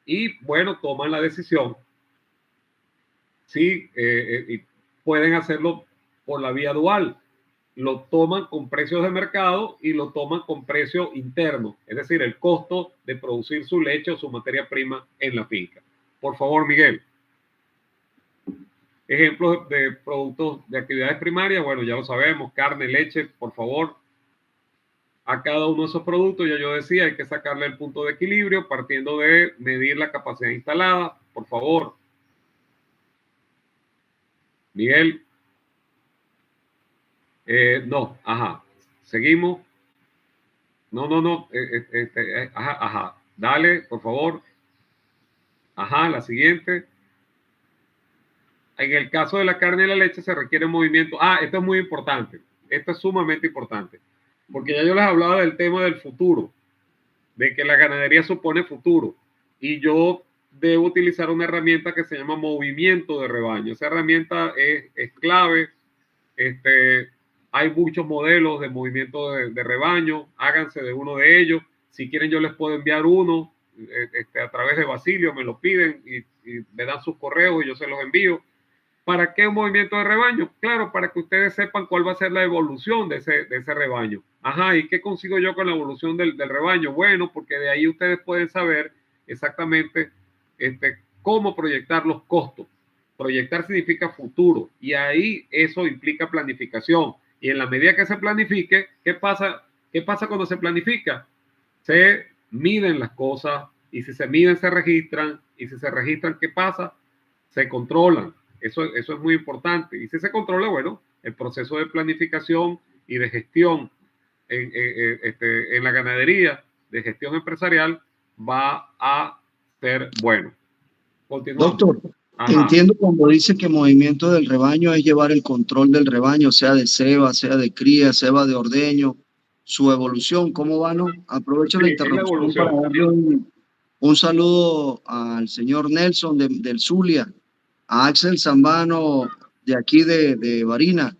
y, bueno, toman la decisión. Sí, y pueden hacerlo por la vía dual. Lo toman con precios de mercado y lo toman con precio interno, es decir, el costo de producir su leche o su materia prima en la finca. Por favor, Miguel. Ejemplos de productos de actividades primarias, bueno, ya lo sabemos, carne, leche, por favor. A cada uno de esos productos, ya yo decía, hay que sacarle el punto de equilibrio partiendo de medir la capacidad instalada, por favor. Miguel. No, ajá. Seguimos. No. Ajá. Dale, por favor. Ajá, la siguiente. En el caso de la carne y la leche se requiere movimiento. Esto es muy importante. Esto es sumamente importante. Porque ya yo les hablaba del tema del futuro, de que la ganadería supone futuro. Y yo debo utilizar una herramienta que se llama movimiento de rebaño. Esa herramienta es clave. Hay muchos modelos de movimiento de rebaño. Háganse de uno de ellos. Si quieren, yo les puedo enviar uno a través de Basilio. Me lo piden y me dan sus correos y yo se los envío. ¿Para qué un movimiento de rebaño? Claro, para que ustedes sepan cuál va a ser la evolución de ese rebaño. Ajá, ¿y qué consigo yo con la evolución del rebaño? Bueno, porque de ahí ustedes pueden saber exactamente cómo proyectar los costos. Proyectar significa futuro, y ahí eso implica planificación. Y en la medida que se planifique, ¿qué pasa cuando se planifica? Se miden las cosas, y si se miden se registran, y si se registran, ¿qué pasa? Se controlan. Eso es muy importante. Y si se controla, bueno, el proceso de planificación y de gestión en la ganadería, de gestión empresarial, va a ser bueno. Continuamos. Doctor, entiendo cuando dice que movimiento del rebaño es llevar el control del rebaño, sea de ceba, sea de cría, sea de ordeño, su evolución, ¿cómo va? No? Aprovecho la interrupción para darle un saludo al señor Nelson del Zulia, a Axel Zambano de aquí de Barinas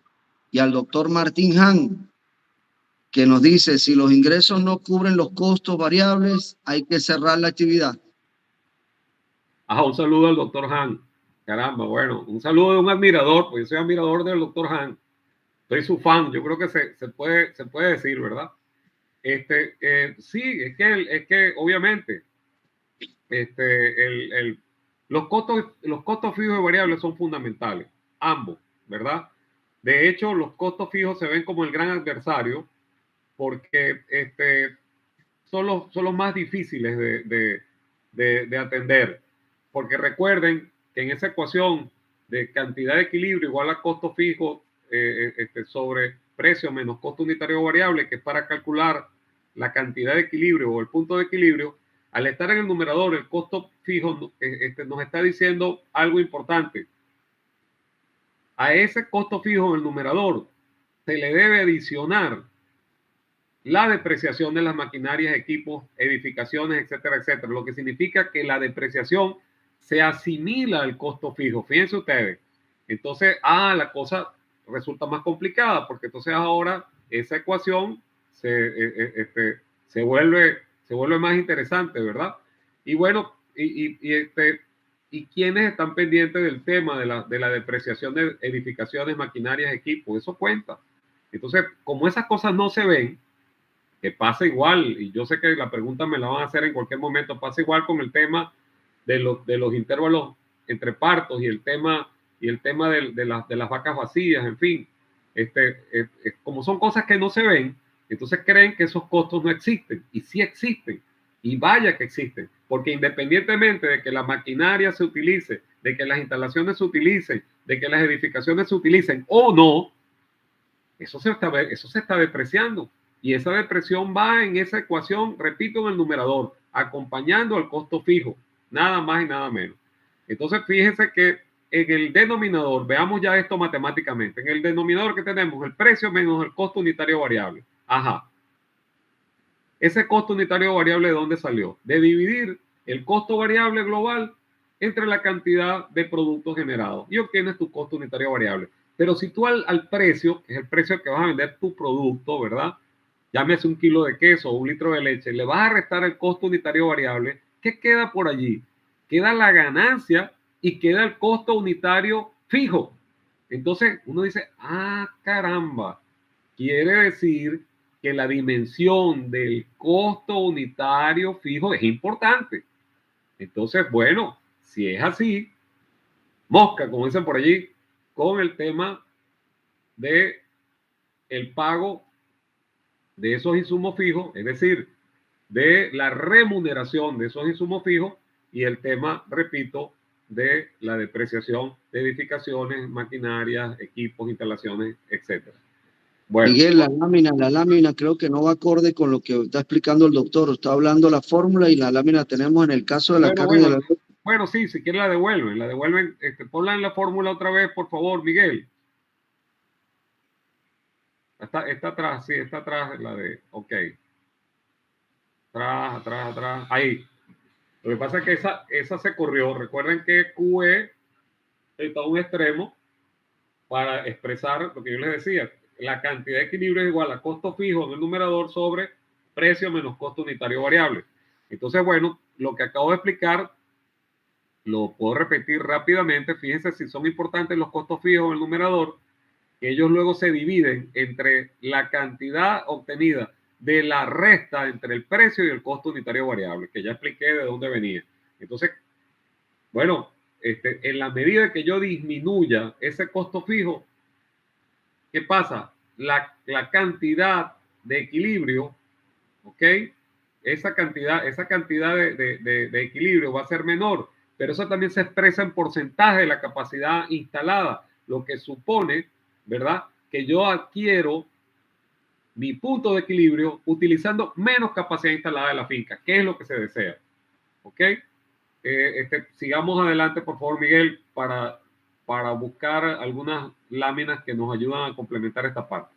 y al doctor Martín Han, que nos dice, si los ingresos no cubren los costos variables, hay que cerrar la actividad. Un saludo al doctor Han. Caramba, bueno, un saludo de un admirador, pues yo soy admirador del doctor Han. Soy su fan, yo creo que se puede decir, ¿verdad? Sí, es que obviamente los costos fijos y variables son fundamentales, ambos, ¿verdad? De hecho, los costos fijos se ven como el gran adversario porque son los más difíciles de atender. Porque recuerden que en esa ecuación de cantidad de equilibrio igual a costo fijo sobre precio menos costo unitario variable, que es para calcular la cantidad de equilibrio o el punto de equilibrio, al estar en el numerador, el costo fijo nos está diciendo algo importante. A ese costo fijo en el numerador se le debe adicionar la depreciación de las maquinarias, equipos, edificaciones, etcétera, etcétera. Lo que significa que la depreciación se asimila al costo fijo. Fíjense ustedes. Entonces, la cosa resulta más complicada porque entonces ahora esa ecuación se vuelve más interesante, ¿verdad? Y bueno, ¿y quiénes están pendientes del tema de la depreciación de edificaciones, maquinarias, equipos? Eso cuenta. Entonces, como esas cosas no se ven, que pasa igual, y yo sé que la pregunta me la van a hacer en cualquier momento, pasa igual con el tema de los intervalos entre partos y el tema de las vacas vacías, en fin, como son cosas que no se ven, entonces creen que esos costos no existen, y sí existen, y vaya que existen, porque independientemente de que la maquinaria se utilice, de que las instalaciones se utilicen, de que las edificaciones se utilicen o no, eso se está depreciando. Y esa depresión va en esa ecuación, repito, en el numerador, acompañando al costo fijo, nada más y nada menos. Entonces, fíjense que en el denominador, veamos ya esto matemáticamente, en el denominador que tenemos el precio menos el costo unitario variable. Ese costo unitario variable, ¿de dónde salió? De dividir el costo variable global entre la cantidad de productos generados y obtienes tu costo unitario variable. Pero si tú al precio, que es el precio que vas a vender tu producto, ¿verdad? Llámese un kilo de queso o un litro de leche, le vas a restar el costo unitario variable, ¿qué queda por allí? Queda la ganancia y queda el costo unitario fijo. Entonces uno dice, caramba, quiere decir que la dimensión del costo unitario fijo es importante. Entonces, bueno, si es así, mosca, como dicen por allí, con el tema de el pago de esos insumos fijos, es decir, de la remuneración de esos insumos fijos y el tema, repito, de la depreciación de edificaciones, maquinarias, equipos, instalaciones, etcétera. Bueno. Miguel, la lámina creo que no va acorde con lo que está explicando el doctor. Está hablando la fórmula y la lámina tenemos en el caso de la carne de la... Bueno, sí, si quieren la devuelven, ponla en la fórmula otra vez, por favor, Miguel. Está atrás, sí, está atrás la de, ok. Atrás, ahí. Lo que pasa es que esa se corrió. Recuerden que QE está a un extremo para expresar lo que yo les decía. La cantidad de equilibrio es igual a costo fijo en el numerador sobre precio menos costo unitario variable. Entonces, bueno, lo que acabo de explicar lo puedo repetir rápidamente. Fíjense si son importantes los costos fijos en el numerador, que ellos luego se dividen entre la cantidad obtenida de la resta entre el precio y el costo unitario variable, que ya expliqué de dónde venía. Entonces, bueno, en la medida que yo disminuya ese costo fijo, ¿qué pasa? La cantidad de equilibrio, ¿ok? Esa cantidad de equilibrio va a ser menor, pero eso también se expresa en porcentaje de la capacidad instalada, lo que supone, ¿verdad?, que yo adquiero mi punto de equilibrio utilizando menos capacidad instalada de la finca, que es lo que se desea. ¿Ok? Sigamos adelante, por favor, Miguel, para buscar algunas láminas que nos ayudan a complementar esta parte.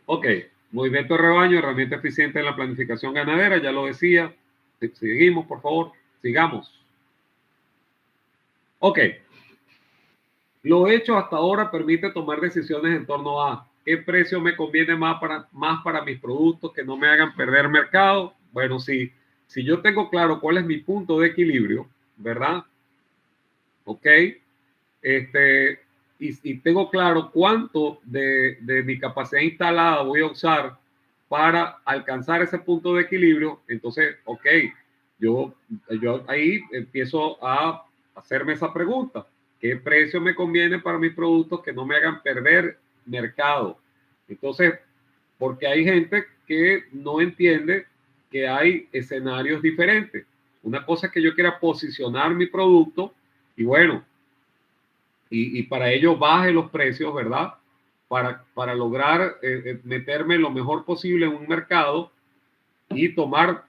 Ok, movimiento de rebaño, herramienta eficiente en la planificación ganadera, ya lo decía. Seguimos, por favor, sigamos. Ok, lo hecho hasta ahora permite tomar decisiones en torno a qué precio me conviene más para mis productos que no me hagan perder mercado. Bueno, si yo tengo claro cuál es mi punto de equilibrio, ¿verdad? Ok, y tengo claro cuánto de mi capacidad instalada voy a usar para alcanzar ese punto de equilibrio, entonces, ok, yo ahí empiezo a hacerme esa pregunta. ¿Qué precio me conviene para mis productos que no me hagan perder mercado? Entonces, porque hay gente que no entiende que hay escenarios diferentes. Una cosa es que yo quiera posicionar mi producto y bueno, y para ello baje los precios, ¿verdad? Para lograr meterme lo mejor posible en un mercado y tomar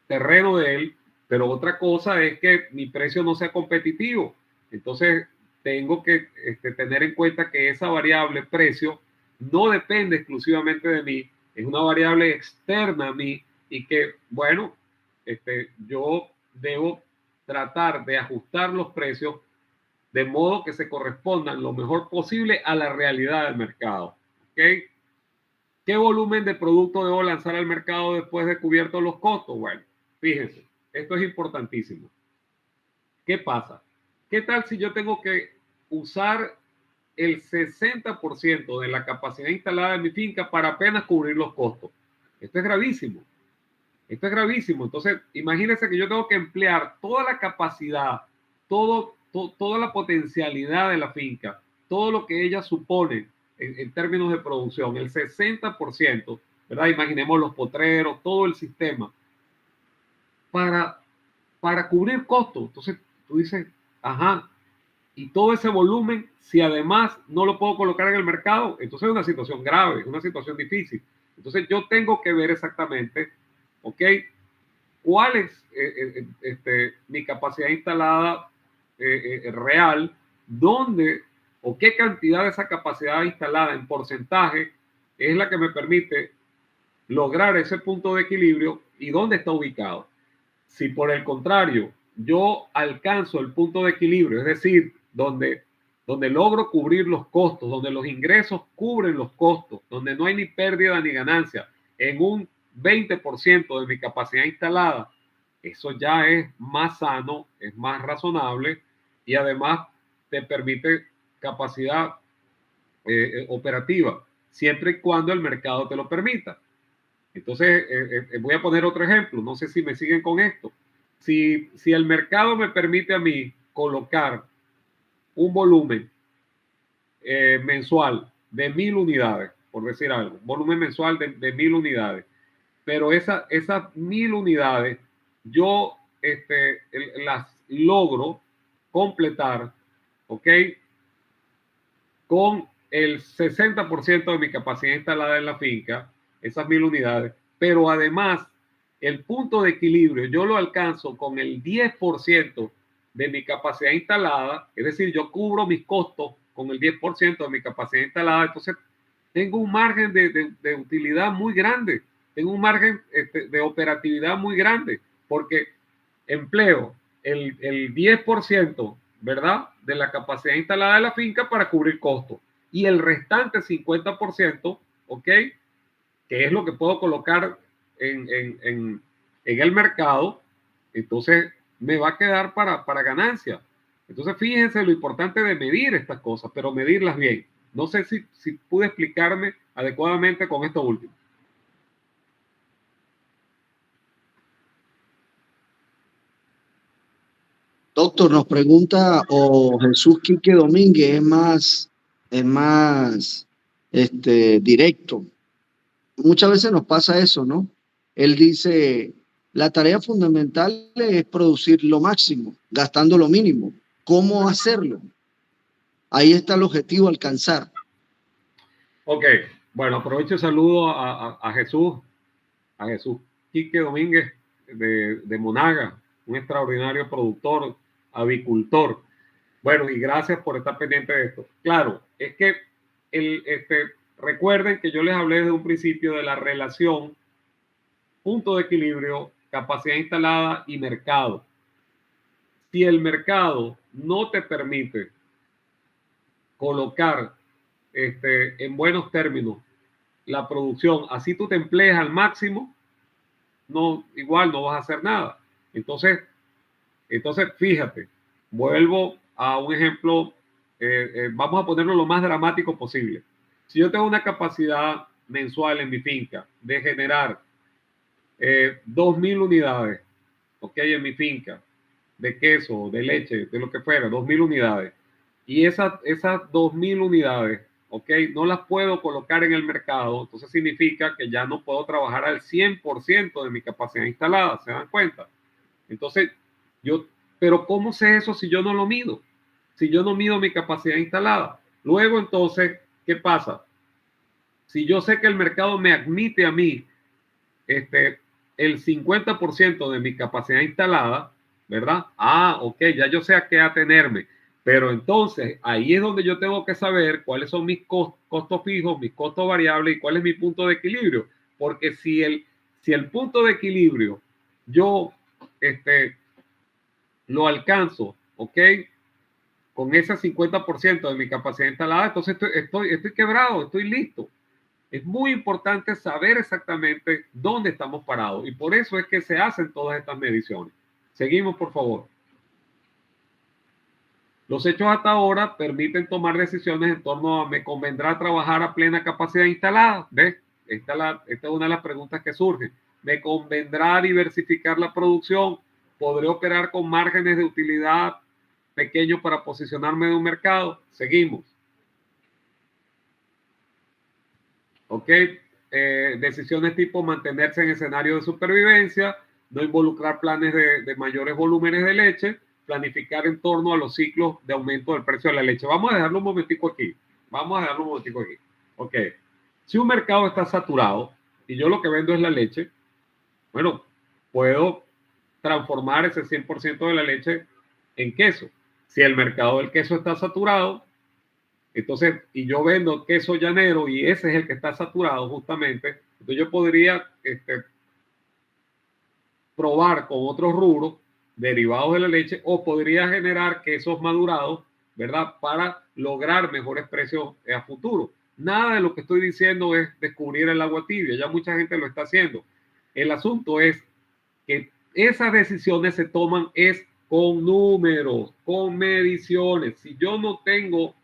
terreno de él, pero otra cosa es que mi precio no sea competitivo. Entonces, tengo que tener en cuenta que esa variable precio no depende exclusivamente de mí, es una variable externa a mí y que, bueno, yo debo tratar de ajustar los precios de modo que se correspondan lo mejor posible a la realidad del mercado. ¿Okay? ¿Qué volumen de producto debo lanzar al mercado después de cubiertos los costos? Bueno, fíjense, esto es importantísimo. ¿Qué pasa? ¿Qué tal si yo tengo que usar el 60% de la capacidad instalada de mi finca para apenas cubrir los costos? Esto es gravísimo. Esto es gravísimo. Entonces, imagínense que yo tengo que emplear toda la capacidad, toda la potencialidad de la finca, todo lo que ella supone en términos de producción, el 60%, ¿verdad? Imaginemos los potreros, todo el sistema, para cubrir costos. Entonces, tú dices, ajá, y todo ese volumen, si además no lo puedo colocar en el mercado, entonces es una situación grave, una situación difícil. Entonces, yo tengo que ver exactamente, ¿ok? ¿Cuál es mi capacidad instalada real? ¿Dónde o qué cantidad de esa capacidad instalada en porcentaje es la que me permite lograr ese punto de equilibrio y dónde está ubicado? Si por el contrario yo alcanzo el punto de equilibrio, es decir, donde logro cubrir los costos, donde los ingresos cubren los costos, donde no hay ni pérdida ni ganancia, en un 20% de mi capacidad instalada, eso ya es más sano, es más razonable y además te permite capacidad operativa, siempre y cuando el mercado te lo permita. Entonces, voy a poner otro ejemplo, no sé si me siguen con esto. Si el mercado me permite a mí colocar un volumen mensual de 1000 unidades, por decir algo, volumen mensual de 1000 unidades, pero esas 1000 unidades yo las logro completar, ¿ok? Con el 60% de mi capacidad instalada en la finca, esas 1000 unidades, pero además el punto de equilibrio yo lo alcanzo con el 10% de mi capacidad instalada, es decir, yo cubro mis costos con el 10% de mi capacidad instalada, entonces tengo un margen de utilidad muy grande, tengo un margen de operatividad muy grande, porque empleo el 10%, ¿verdad?, de la capacidad instalada de la finca para cubrir costos. Y el restante 50%, ¿ok?, que es lo que puedo colocar en el mercado, entonces me va a quedar para ganancia. Entonces fíjense lo importante de medir estas cosas, pero medirlas bien. No sé si pude explicarme adecuadamente con esto último. Doctor, nos pregunta Jesús Quique Domínguez, es más directo. Muchas veces nos pasa eso, ¿no? Él dice, la tarea fundamental es producir lo máximo, gastando lo mínimo. ¿Cómo hacerlo? Ahí está el objetivo a alcanzar. Ok, bueno, aprovecho y saludo a Jesús Quique Domínguez de Monaga, un extraordinario productor, avicultor. Bueno, y gracias por estar pendiente de esto. Claro, es que recuerden que yo les hablé desde un principio de la relación punto de equilibrio, capacidad instalada y mercado. Si el mercado no te permite colocar en buenos términos la producción, así tú te emplees al máximo, no, igual no vas a hacer nada. Entonces fíjate, vuelvo a un ejemplo, vamos a ponerlo lo más dramático posible. Si yo tengo una capacidad mensual en mi finca de generar 2.000 unidades, ok, en mi finca, de queso, de leche, de lo que fuera, 2.000 unidades, y esas 2.000 unidades, ok, no las puedo colocar en el mercado, entonces significa que ya no puedo trabajar al 100% de mi capacidad instalada, ¿se dan cuenta? Entonces, pero ¿cómo sé eso si yo no lo mido? Si yo no mido mi capacidad instalada. Luego, entonces, ¿qué pasa? Si yo sé que el mercado me admite a mí el 50% de mi capacidad instalada, ¿verdad? Ah, ok, ya yo sé a qué atenerme. Pero entonces, ahí es donde yo tengo que saber cuáles son mis costos fijos, mis costos variables y cuál es mi punto de equilibrio. Porque si el punto de equilibrio yo lo alcanzo, ¿ok? Con ese 50% de mi capacidad instalada, entonces estoy quebrado, estoy listo. Es muy importante saber exactamente dónde estamos parados y por eso es que se hacen todas estas mediciones. Seguimos, por favor. Los hechos hasta ahora permiten tomar decisiones en torno a ¿me convendrá trabajar a plena capacidad instalada? ¿Ves? Esta es una de las preguntas que surgen. ¿Me convendrá diversificar la producción? ¿Podré operar con márgenes de utilidad pequeños para posicionarme en un mercado? Seguimos. ¿Ok? Decisiones tipo mantenerse en escenario de supervivencia, no involucrar planes de mayores volúmenes de leche, planificar en torno a los ciclos de aumento del precio de la leche. Vamos a dejarlo un momentico aquí. Ok. Si un mercado está saturado y yo lo que vendo es la leche, bueno, puedo transformar ese 100% de la leche en queso. Si el mercado del queso está saturado, entonces, y yo vendo queso llanero y ese es el que está saturado justamente, entonces yo podría probar con otros rubros derivados de la leche o podría generar quesos madurados, ¿verdad? Para lograr mejores precios a futuro. Nada de lo que estoy diciendo es descubrir el agua tibia, ya mucha gente lo está haciendo. El asunto es que esas decisiones se toman es con números, con mediciones. Si yo no tengo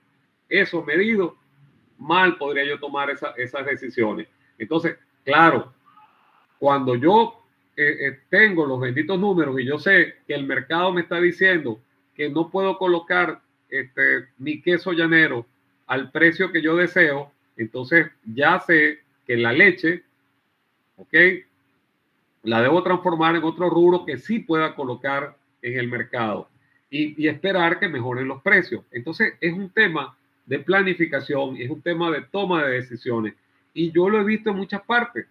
eso medido, mal podría yo tomar esas decisiones. Entonces, claro, cuando yo tengo los benditos números y yo sé que el mercado me está diciendo que no puedo colocar mi queso llanero al precio que yo deseo, entonces ya sé que la leche, ¿ok?, la debo transformar en otro rubro que sí pueda colocar en el mercado y esperar que mejoren los precios. Entonces es un tema de planificación, es un tema de toma de decisiones y yo lo he visto en muchas partes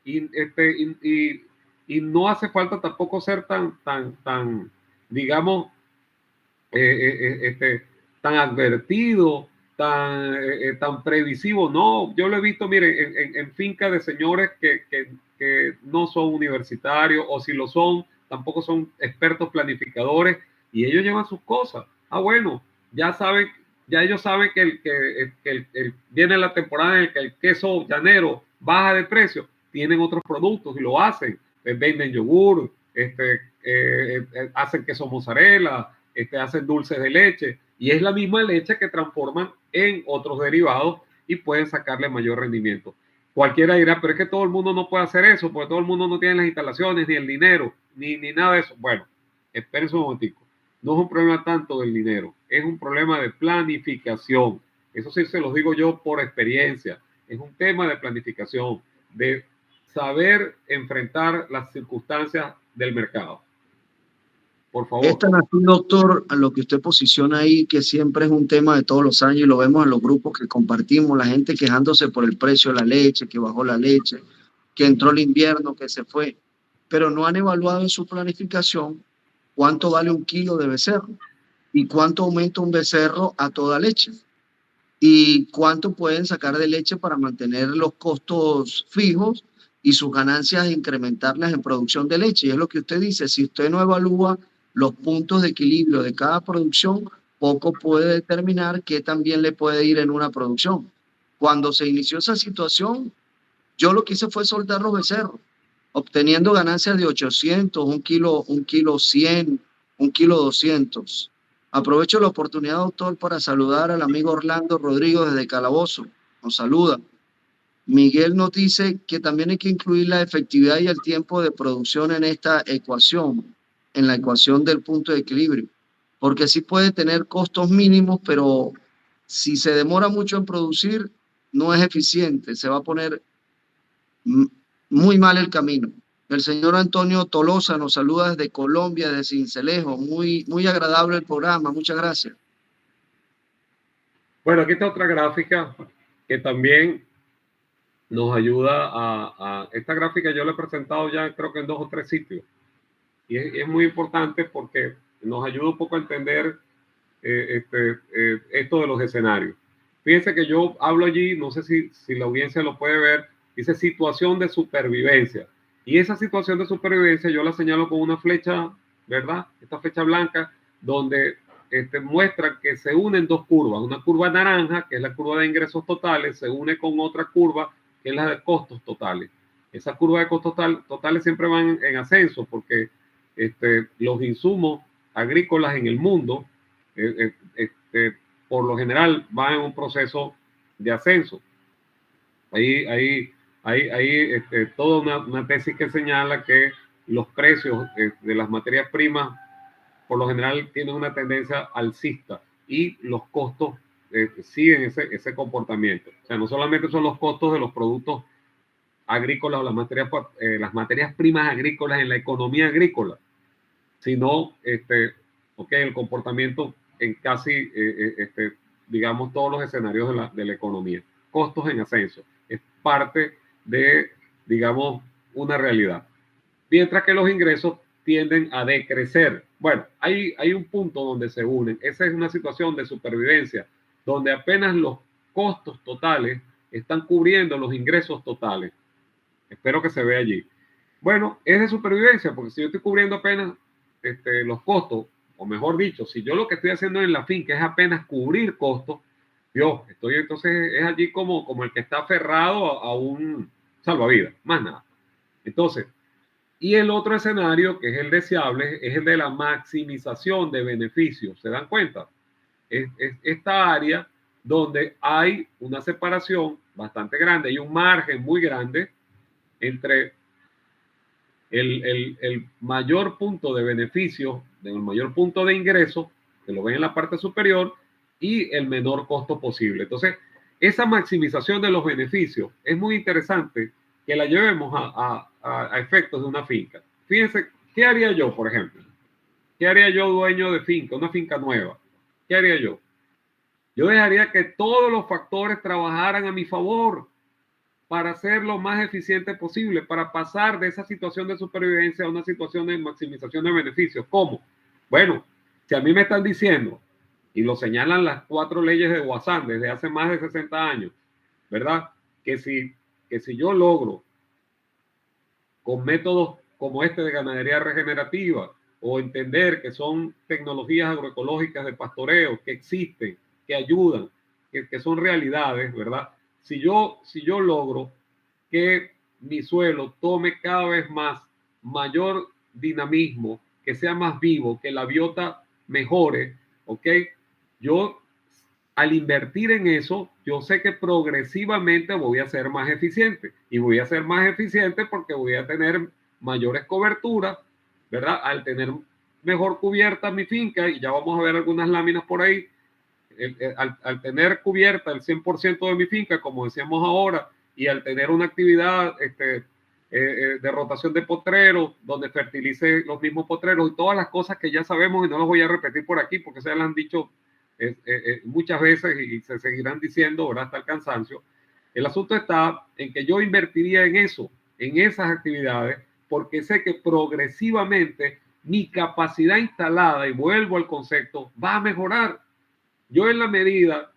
y no hace falta tampoco ser tan digamos, tan advertido, tan previsivo. No, yo lo he visto, mire, en fincas de señores que no son universitarios o si lo son, tampoco son expertos planificadores y ellos llevan sus cosas. Ah, bueno, ya saben, ya ellos saben que viene la temporada en la que el queso llanero baja de precio, tienen otros productos y lo hacen. Venden yogur, hacen queso mozzarella, hacen dulces de leche y es la misma leche que transforman en otros derivados y pueden sacarle mayor rendimiento. Cualquiera dirá, pero es que todo el mundo no puede hacer eso porque todo el mundo no tiene las instalaciones, ni el dinero, ni nada de eso. Bueno, espérense un momentico. No es un problema tanto del dinero, es un problema de planificación. Eso sí se los digo yo por experiencia. Es un tema de planificación, de saber enfrentar las circunstancias del mercado. por favor. Es tan así, doctor, a lo que usted posiciona ahí, que siempre es un tema de todos los años y lo vemos en los grupos que compartimos, la gente quejándose por el precio de la leche, que bajó la leche, que entró el invierno, que se fue, pero no han evaluado en su planificación cuánto vale un kilo de becerro y cuánto aumenta un becerro a toda leche y cuánto pueden sacar de leche para mantener los costos fijos y sus ganancias incrementarlas en producción de leche. Y es lo que usted dice, si usted no evalúa los puntos de equilibrio de cada producción, poco puede determinar qué también le puede ir en una producción. Cuando se inició esa situación, yo lo que hice fue soltar los becerros, obteniendo ganancias de 800, un kilo 100, un kilo 200. Aprovecho la oportunidad, doctor, para saludar al amigo Orlando Rodrigo desde Calabozo. Nos saluda. Miguel nos dice que también hay que incluir la efectividad y el tiempo de producción en esta ecuación, en la ecuación del punto de equilibrio, porque sí puede tener costos mínimos, pero si se demora mucho en producir, no es eficiente, se va a poner muy mal el camino. El señor Antonio Tolosa nos saluda desde Colombia, desde Cincelejo. Muy agradable el programa. Muchas gracias. Bueno, aquí está otra gráfica que también nos ayuda esta gráfica yo la he presentado ya creo que en 2 o 3 sitios. Y es muy importante porque nos ayuda un poco a entender esto de los escenarios. Fíjense que yo hablo allí, no sé si la audiencia lo puede ver, dice situación de supervivencia. Y esa situación de supervivencia yo la señalo con una flecha, ¿verdad? Esta flecha blanca, donde muestra que se unen 2 curvas. Una curva naranja, que es la curva de ingresos totales, se une con otra curva, que es la de costos totales. Esa curva de costos totales siempre van en ascenso, porque los insumos agrícolas en el mundo, por lo general van en un proceso de ascenso. Hay toda una tesis que señala que los precios de las materias primas por lo general tienen una tendencia alcista y los costos siguen ese comportamiento. O sea, no solamente son los costos de los productos agrícolas o las materias primas agrícolas en la economía agrícola, sino el comportamiento en casi, digamos, todos los escenarios de la economía. Costos en ascenso. Es parte de, digamos, una realidad. Mientras que los ingresos tienden a decrecer. Bueno, hay un punto donde se unen. Esa es una situación de supervivencia, donde apenas los costos totales están cubriendo los ingresos totales. Espero que se vea allí. Bueno, es de supervivencia, porque si yo estoy cubriendo apenas los costos, o mejor dicho, si yo lo que estoy haciendo en la finca es apenas cubrir costos, entonces es allí como el que está aferrado a un salvavidas, más nada. Entonces, y el otro escenario, que es el deseable, es el de la maximización de beneficios. ¿Se dan cuenta? Es esta área donde hay una separación bastante grande, hay un margen muy grande entre el mayor punto de beneficio, el mayor punto de ingreso, que lo ven en la parte superior, y el menor costo posible. Entonces, esa maximización de los beneficios es muy interesante que la llevemos a efectos de una finca. Fíjense, ¿qué haría yo, por ejemplo? ¿Qué haría yo, dueño de finca, una finca nueva? ¿Qué haría yo? Yo dejaría que todos los factores trabajaran a mi favor para ser lo más eficiente posible, para pasar de esa situación de supervivencia a una situación de maximización de beneficios. ¿Cómo? Bueno, si a mí me están diciendo, y lo señalan las 4 leyes de Wasan desde hace más de 60 años, ¿verdad? Que si yo logro con métodos como este de ganadería regenerativa o entender que son tecnologías agroecológicas de pastoreo que existen, que ayudan, que son realidades, ¿verdad? Si yo logro que mi suelo tome cada vez mayor dinamismo, que sea más vivo, que la biota mejore, ¿ok? Yo, al invertir en eso, yo sé que progresivamente voy a ser más eficiente. Y voy a ser más eficiente porque voy a tener mayores coberturas, ¿verdad? Al tener mejor cubierta mi finca, y ya vamos a ver algunas láminas por ahí, al tener cubierta el 100% de mi finca, como decíamos ahora, y al tener una actividad de rotación de potreros, donde fertilice los mismos potreros y todas las cosas que ya sabemos y no las voy a repetir por aquí porque se las han dicho muchas veces y se seguirán diciendo, ¿verdad? Hasta el cansancio. El asunto está en que yo invertiría en eso, en esas actividades, porque sé que progresivamente mi capacidad instalada, y vuelvo al concepto, va a mejorar. Yo en la medida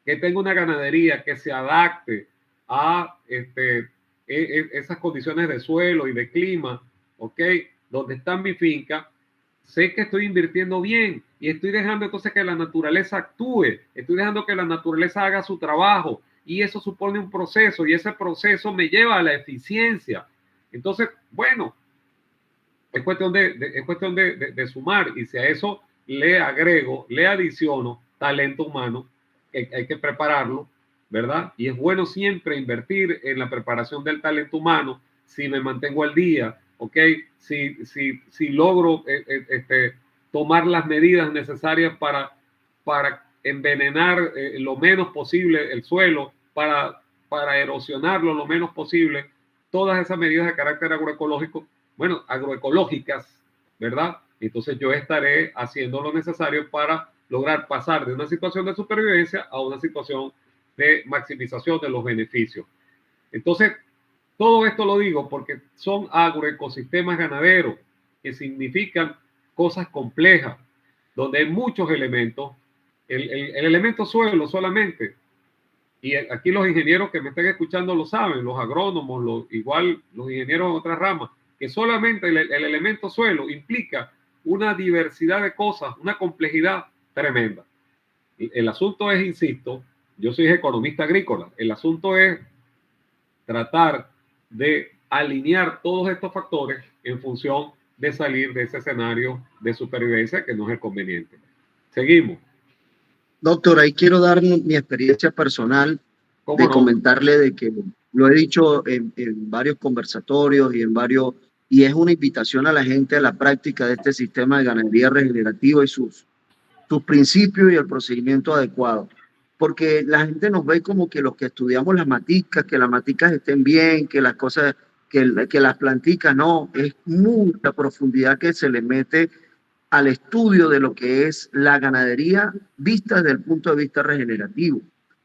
que tenga una ganadería que se adapte a esas condiciones de suelo y de clima, ¿ok? Donde está mi finca, sé que estoy invirtiendo bien y estoy dejando entonces que la naturaleza actúe, estoy dejando que la naturaleza haga su trabajo y eso supone un proceso y ese proceso me lleva a la eficiencia. Entonces, bueno, es cuestión de sumar y si a eso le agrego, le adiciono talento humano, que hay que prepararlo, ¿verdad? Y es bueno siempre invertir en la preparación del talento humano si me mantengo al día, ¿ok? Si logro tomar las medidas necesarias para envenenar lo menos posible el suelo, para erosionarlo lo menos posible, todas esas medidas de carácter agroecológico, bueno, agroecológicas, ¿verdad? Entonces yo estaré haciendo lo necesario para lograr pasar de una situación de supervivencia a una situación de maximización de los beneficios. Entonces, todo esto lo digo porque son agroecosistemas ganaderos que significan cosas complejas, donde hay muchos elementos. El elemento suelo solamente, y aquí los ingenieros que me estén escuchando lo saben, los agrónomos, igual los ingenieros en otras ramas, que solamente el elemento suelo implica una diversidad de cosas, una complejidad tremenda. El asunto es, insisto, yo soy economista agrícola, el asunto es tratar de alinear todos estos factores en función de salir de ese escenario de supervivencia que no es el conveniente. Seguimos. Doctor, ahí quiero dar mi experiencia personal de comentarle de que lo he dicho en varios conversatorios y es una invitación a la gente a la práctica de este sistema de ganadería regenerativa y sus principios y el procedimiento adecuado. Porque la gente nos ve como que los que estudiamos las maticas, que las maticas estén bien, que las cosas, que las planticas, no, es mucha profundidad que se le mete al estudio de lo que es la ganadería vista desde el punto de vista regenerativo.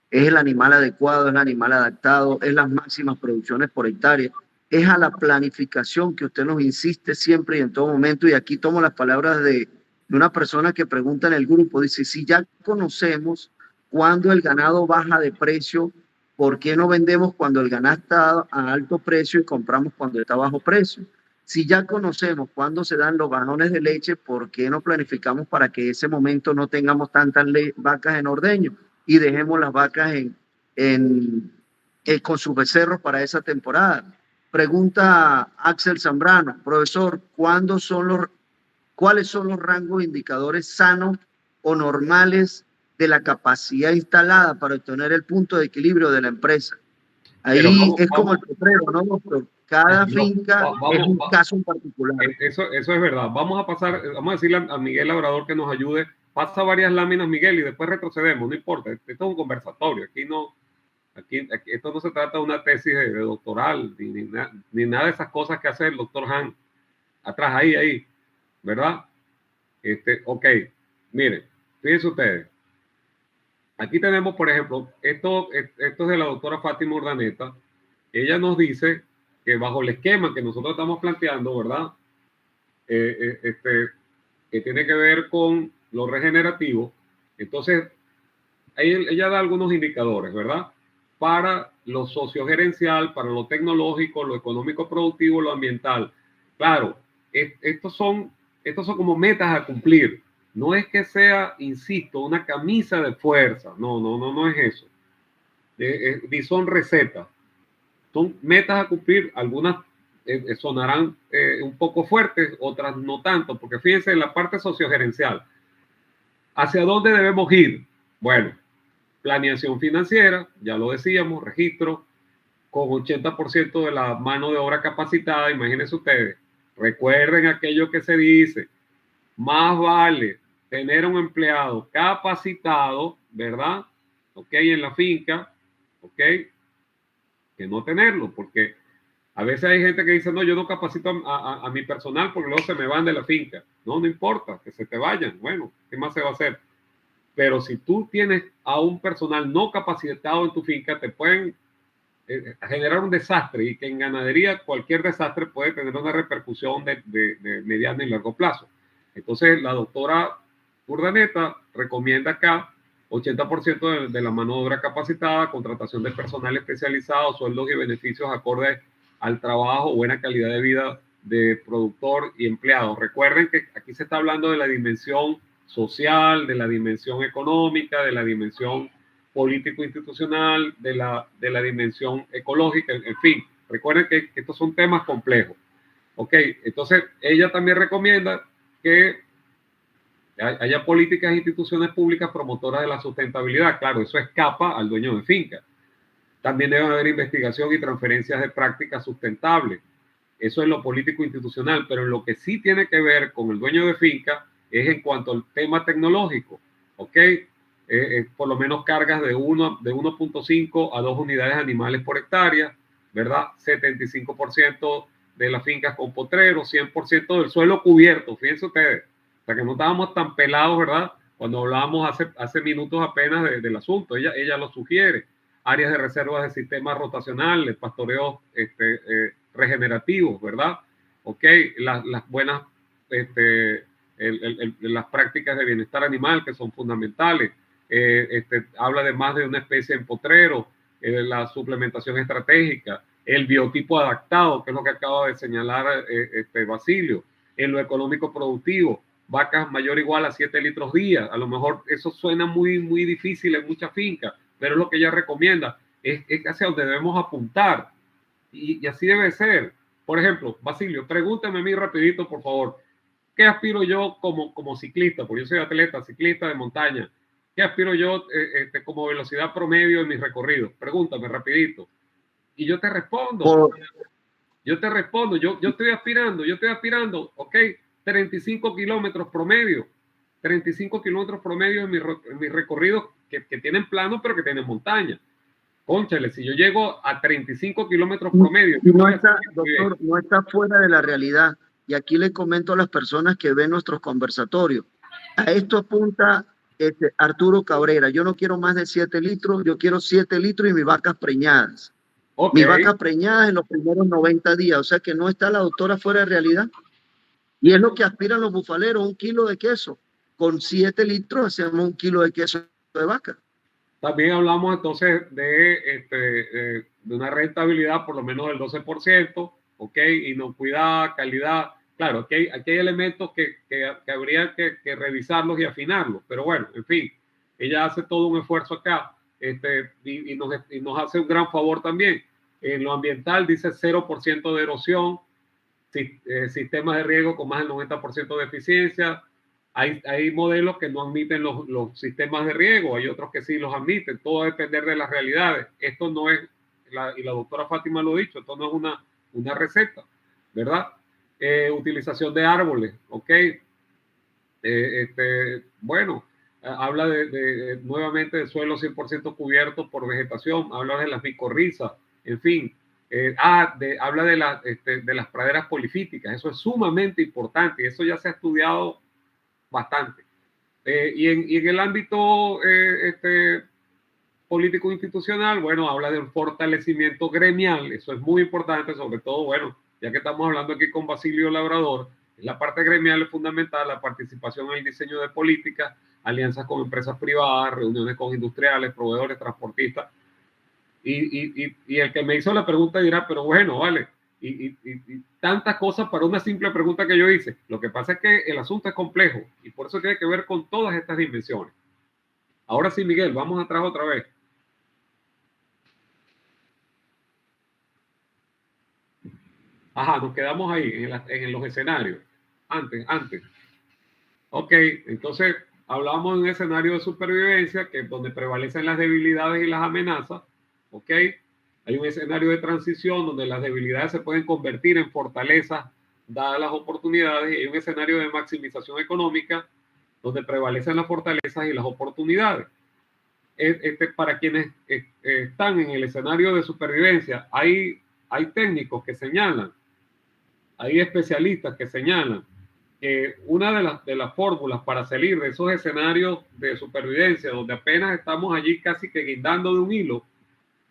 Es el animal adecuado, es el animal adaptado, es las máximas producciones por hectárea, es a la planificación que usted nos insiste siempre y en todo momento. Y aquí tomo las palabras de una persona que pregunta en el grupo, dice, si ya conocemos cuando el ganado baja de precio, ¿por qué no vendemos cuando el ganado está a alto precio y compramos cuando está a bajo precio? Si ya conocemos cuándo se dan los bajones de leche, ¿por qué no planificamos para que ese momento no tengamos tantas vacas en ordeño y dejemos las vacas con sus becerros para esa temporada? Pregunta Axel Zambrano, profesor, ¿cuáles son los rangos indicadores sanos o normales de la capacidad instalada para obtener el punto de equilibrio de la empresa? Ahí es como el potrero, ¿no, doctor? Cada finca es un caso en particular. Eso es verdad. Vamos a decirle a Miguel Labrador que nos ayude. Pasa varias láminas, Miguel, y después retrocedemos, no importa. Esto es un conversatorio. Aquí esto no se trata de una tesis de doctoral, ni nada de esas cosas que hace el doctor Han. Atrás, ahí, ¿verdad? Ok, miren, fíjense ustedes. Aquí tenemos, por ejemplo, esto es de la doctora Fátima Urdaneta. Ella nos dice que bajo el esquema que nosotros estamos planteando, ¿verdad? Que tiene que ver con lo regenerativo. Entonces, ella da algunos indicadores, ¿verdad? Para lo sociogerencial, para lo tecnológico, lo económico productivo, lo ambiental. Claro, estos son como metas a cumplir. No es que sea, insisto, una camisa de fuerza. No es eso. Ni son recetas. Son metas a cumplir. Algunas sonarán un poco fuertes, otras no tanto, porque fíjense en la parte sociogerencial. ¿Hacia dónde debemos ir? Bueno, planeación financiera, ya lo decíamos, registro, con 80% de la mano de obra capacitada. Imagínense ustedes, recuerden aquello que se dice, más vale tener un empleado capacitado, ¿verdad? Ok, en la finca, ok, que no tenerlo, porque A veces hay gente que dice, no, yo no capacito a mi personal porque luego se me van de la finca. No, no importa, que se te vayan. Bueno, ¿qué más se va a hacer? Pero si tú tienes a un personal no capacitado en tu finca, te pueden generar un desastre, y que en ganadería cualquier desastre puede tener una repercusión de mediano y largo plazo. Entonces, la doctora Urdaneta recomienda acá 80% de la mano de obra capacitada, contratación de personal especializado, sueldos y beneficios acordes al trabajo, buena calidad de vida de productor y empleado. Recuerden que aquí se está hablando de la dimensión social, de la dimensión económica, de la dimensión político-institucional, de la dimensión ecológica, en fin. Recuerden que estos son temas complejos. Ok, entonces ella también recomienda que haya políticas e instituciones públicas promotoras de la sustentabilidad. Claro, eso escapa al dueño de finca. También debe haber investigación y transferencias de prácticas sustentables. Eso es lo político institucional, pero en lo que sí tiene que ver con el dueño de finca es en cuanto al tema tecnológico, ¿ok? Por lo menos cargas de 1.5 a 2 unidades animales por hectárea, ¿verdad? 75% de las fincas con potreros, 100% del suelo cubierto, fíjense ustedes. O sea que no estábamos tan pelados, ¿verdad? Cuando hablábamos hace minutos apenas del asunto, ella lo sugiere. Áreas de reservas de sistemas rotacionales, pastoreos regenerativos, ¿verdad? Ok, las buenas, las prácticas de bienestar animal que son fundamentales. Habla de más de una especie en potrero, la suplementación estratégica, el biotipo adaptado, que es lo que acaba de señalar Basilio, en lo económico productivo, vacas mayor o igual a 7 litros día. A lo mejor eso suena muy, muy difícil en muchas fincas, pero es lo que ella recomienda, es hacia donde debemos apuntar, y así debe ser. Por ejemplo, Basilio, pregúntame a mí rapidito, por favor, ¿qué aspiro yo como ciclista? Porque yo soy atleta, ciclista de montaña. ¿Qué aspiro yo como velocidad promedio en mis recorridos? Pregúntame rapidito. Y yo te respondo. Yo estoy aspirando, ok, 35 kilómetros promedio. 35 kilómetros promedio en mis recorridos que tienen plano, pero que tienen montaña. Cónchale, si yo llego a 35 kilómetros promedio. No está, doctor, no está fuera de la realidad. Y aquí le comento a las personas que ven nuestros conversatorios. A esto apunta Arturo Cabrera. Yo no quiero más de 7 litros, yo quiero 7 litros y mis vacas preñadas. Okay. Mis vacas preñadas en los primeros 90 días. O sea que no está la doctora fuera de realidad. Y es lo que aspiran los bufaleros, 1 kilo de queso. Con 7 litros hacemos 1 kilo de queso de vaca. También hablamos entonces de una rentabilidad por lo menos del 12%, ¿ok? Inocuidad, calidad. Claro, aquí hay elementos que habría que revisarlos y afinarlos, pero bueno, en fin, ella hace todo un esfuerzo acá y nos hace un gran favor también. En lo ambiental dice 0% de erosión, sistemas de riego con más del 90% de eficiencia. Hay modelos que no admiten los sistemas de riego, hay otros que sí los admiten, todo va a depender de las realidades. Esto no es, y la doctora Fátima lo ha dicho, esto no es una receta, ¿verdad? Utilización de árboles, ¿ok? Bueno, habla nuevamente de suelos 100% cubiertos por vegetación, habla de las micorrizas, en fin. Habla de las praderas polifíticas, eso es sumamente importante y eso ya se ha estudiado bastante. Y en el ámbito político institucional, bueno, habla del fortalecimiento gremial, eso es muy importante, sobre todo, bueno, ya que estamos hablando aquí con Basilio Labrador, la parte gremial es fundamental, la participación en el diseño de políticas, alianzas con empresas privadas, reuniones con industriales, proveedores, transportistas. Y el que me hizo la pregunta dirá, pero bueno, vale, y tantas cosas para una simple pregunta que yo hice. Lo que pasa es que el asunto es complejo y por eso tiene que ver con todas estas dimensiones. Ahora sí, Miguel, vamos atrás otra vez. Ajá, nos quedamos ahí en los escenarios. Antes. Ok, entonces hablamos de un escenario de supervivencia que es donde prevalecen las debilidades y las amenazas. Ok, hay un escenario de transición donde las debilidades se pueden convertir en fortalezas dadas las oportunidades, y hay un escenario de maximización económica donde prevalecen las fortalezas y las oportunidades. Para quienes están en el escenario de supervivencia, hay hay técnicos que señalan, hay especialistas que señalan que una de las fórmulas para salir de esos escenarios de supervivencia, donde apenas estamos allí casi que guindando de un hilo,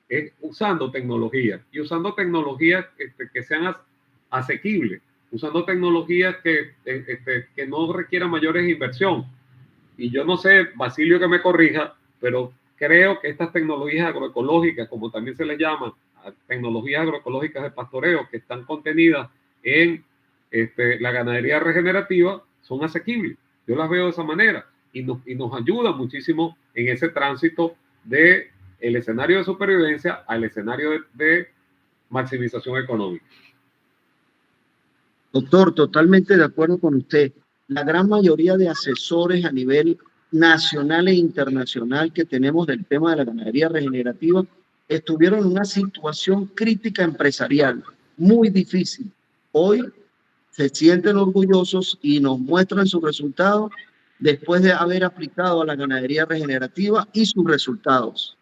es usando tecnologías y usando tecnologías que sean asequibles, usando tecnologías que no requieran mayores inversión. Y yo no sé, Basilio, que me corrija, pero creo que estas tecnologías agroecológicas, como también se les llama, tecnologías agroecológicas de pastoreo, que están contenidas en la ganadería regenerativa, son asequibles. Yo las veo de esa manera y nos ayuda muchísimo en ese tránsito de el escenario de supervivencia al escenario de maximización económica. Doctor, totalmente de acuerdo con usted. La gran mayoría de asesores a nivel nacional e internacional que tenemos del tema de la ganadería regenerativa estuvieron en una situación crítica empresarial muy difícil. Hoy se sienten orgullosos y nos muestran sus resultados después de haber aplicado a la ganadería regenerativa y sus resultados.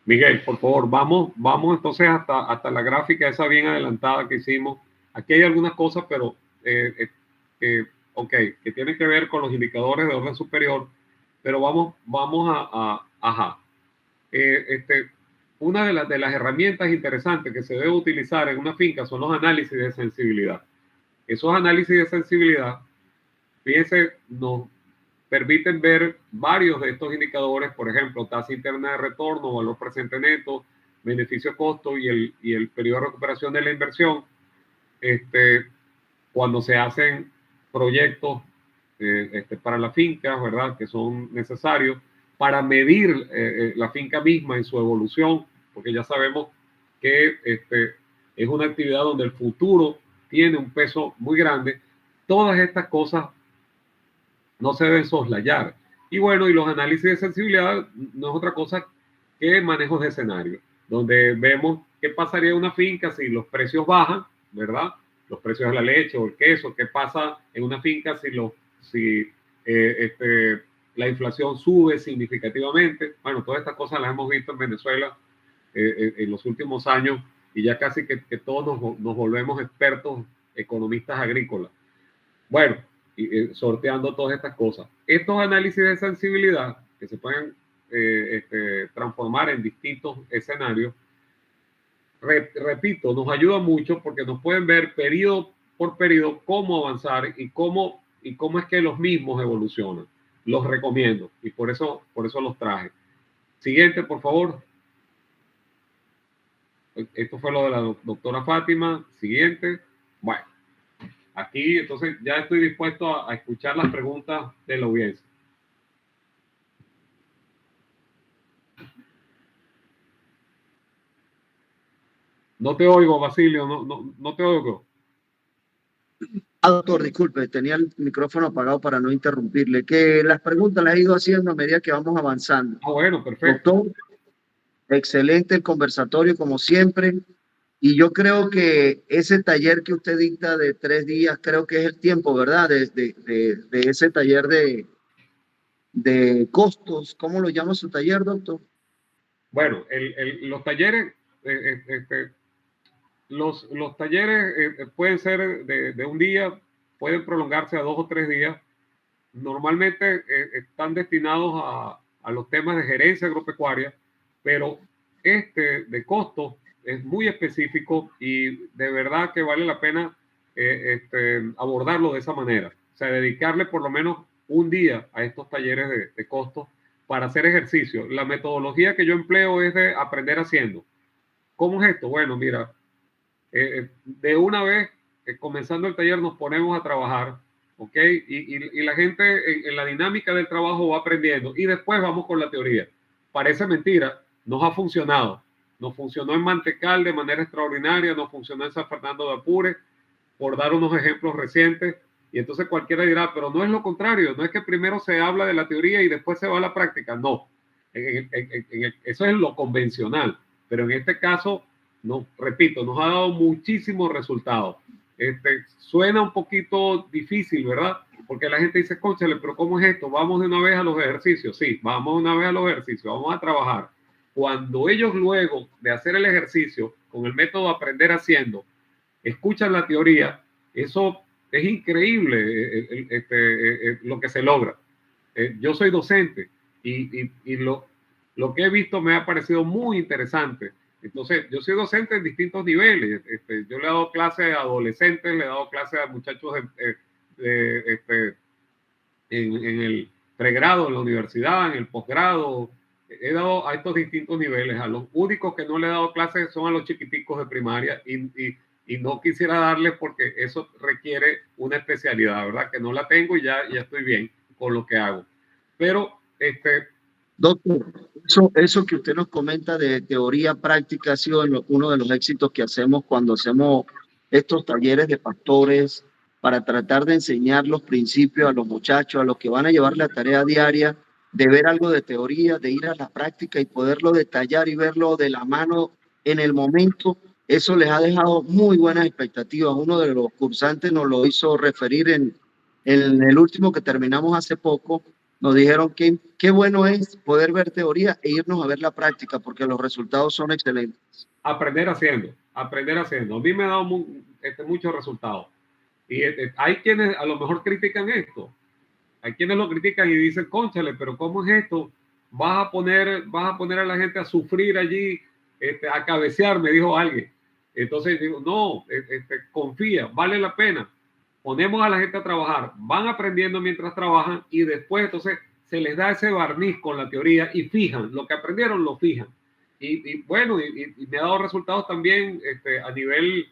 Miguel, por favor, vamos entonces hasta la gráfica esa bien adelantada que hicimos. Aquí hay algunas cosas, pero que tienen que ver con los indicadores de orden superior, pero vamos ajá. Una de las herramientas interesantes que se debe utilizar en una finca son los análisis de sensibilidad. Esos análisis de sensibilidad, fíjense, nos permiten ver varios de estos indicadores, por ejemplo, tasa interna de retorno, valor presente neto, beneficio-costo y el periodo de recuperación de la inversión. Cuando se hacen proyectos para la finca, ¿verdad?, que son necesarios para medir la finca misma en su evolución, porque ya sabemos que es una actividad donde el futuro tiene un peso muy grande. Todas estas cosas no se deben soslayar. Y bueno, y los análisis de sensibilidad no es otra cosa que manejos de escenario, donde vemos qué pasaría en una finca si los precios bajan, ¿verdad? Los precios de la leche o el queso, qué pasa en una finca si la inflación sube significativamente. Bueno, todas estas cosas las hemos visto en Venezuela en los últimos años y ya casi que todos nos volvemos expertos economistas agrícolas. Bueno, sorteando todas estas cosas. Estos análisis de sensibilidad que se pueden transformar en distintos escenarios, repito, nos ayuda mucho porque nos pueden ver periodo por periodo cómo avanzar y cómo es que los mismos evolucionan. Los recomiendo y por eso los traje. Siguiente, por favor. Esto fue lo de la doctora Fátima. Siguiente. Bueno, aquí entonces ya estoy dispuesto a escuchar las preguntas de la audiencia. No te oigo, Basilio, no te oigo. Doctor, disculpe, tenía el micrófono apagado para no interrumpirle. Que las preguntas las he ido haciendo a medida que vamos avanzando. Bueno, perfecto. Doctor, excelente el conversatorio como siempre. Y yo creo que ese taller que usted dicta de 3 días, creo que es el tiempo, ¿verdad? De ese taller de costos. ¿Cómo lo llama su taller, doctor? Bueno, los talleres, los talleres pueden ser de un día, pueden prolongarse a 2 o 3 días. Normalmente están destinados a los temas de gerencia agropecuaria, pero de costos es muy específico y de verdad que vale la pena abordarlo de esa manera. O sea, dedicarle por lo menos un día a estos talleres de costos para hacer ejercicio. La metodología que yo empleo es de aprender haciendo. ¿Cómo es esto? Bueno, mira, de una vez, comenzando el taller, nos ponemos a trabajar, ¿ok? Y la gente en la dinámica del trabajo va aprendiendo y después vamos con la teoría. Parece mentira, nos ha funcionado. Nos funcionó en Mantecal de manera extraordinaria, nos funcionó en San Fernando de Apure, por dar unos ejemplos recientes. Y entonces cualquiera dirá, pero no es lo contrario, no es que primero se habla de la teoría y después se va a la práctica. No, eso es lo convencional. Pero en este caso, no, repito, nos ha dado muchísimos resultados. Suena un poquito difícil, ¿verdad? Porque la gente dice, cónchale, pero ¿cómo es esto? ¿Vamos de una vez a los ejercicios? Sí, vamos de una vez a los ejercicios, vamos a trabajar. cuando ellos luego de hacer el ejercicio con el método aprender haciendo, escuchan la teoría, eso es increíble lo que se logra. Yo soy docente y lo que he visto me ha parecido muy interesante. Entonces, yo soy docente en distintos niveles. Yo le he dado clases a adolescentes, le he dado clases a muchachos en el pregrado, en la universidad, en el posgrado. He dado a estos distintos niveles. A los únicos que no le he dado clases son a los chiquiticos de primaria y no quisiera darles porque eso requiere una especialidad, ¿verdad? Que no la tengo y ya estoy bien con lo que hago. Pero, Doctor, eso que usted nos comenta de teoría práctica ha sido uno de los éxitos que hacemos cuando hacemos estos talleres de pastores para tratar de enseñar los principios a los muchachos, a los que van a llevar la tarea diaria, de ver algo de teoría, de ir a la práctica y poderlo detallar y verlo de la mano en el momento. Eso les ha dejado muy buenas expectativas. Uno de los cursantes nos lo hizo referir en el último que terminamos hace poco. Nos dijeron que qué bueno es poder ver teoría e irnos a ver la práctica, porque los resultados son excelentes. Aprender haciendo. A mí me ha dado muchos resultados. Y hay quienes a lo mejor critican esto. Hay quienes lo critican y dicen, cónchale, pero ¿cómo es esto? Vas a poner a la gente a sufrir allí, a cabecear, me dijo alguien. Entonces digo, no, confía, vale la pena. Ponemos a la gente a trabajar, van aprendiendo mientras trabajan y después entonces se les da ese barniz con la teoría y fijan, lo que aprendieron lo fijan. Y bueno, y me ha dado resultados también a nivel,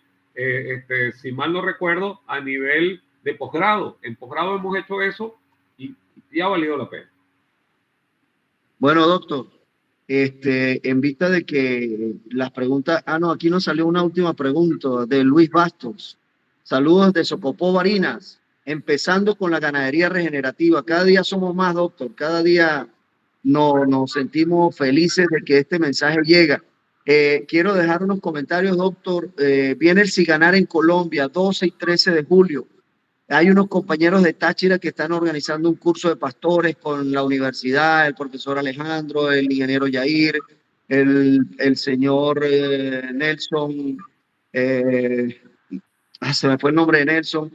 si mal no recuerdo, a nivel de posgrado. En posgrado hemos hecho eso y ha valido la pena. Bueno, doctor, en vista de que las preguntas... no, aquí nos salió una última pregunta de Luis Bastos. Saludos de Sopopó, Barinas. Empezando con la ganadería regenerativa. Cada día somos más, doctor. Cada día nos sentimos felices de que este mensaje llega. Quiero dejar unos comentarios, doctor. Viene el Siganar en Colombia, 12 y 13 de julio. Hay unos compañeros de Táchira que están organizando un curso de pastores con la universidad, el profesor Alejandro, el ingeniero Yair, el señor Nelson, se me fue el nombre de Nelson,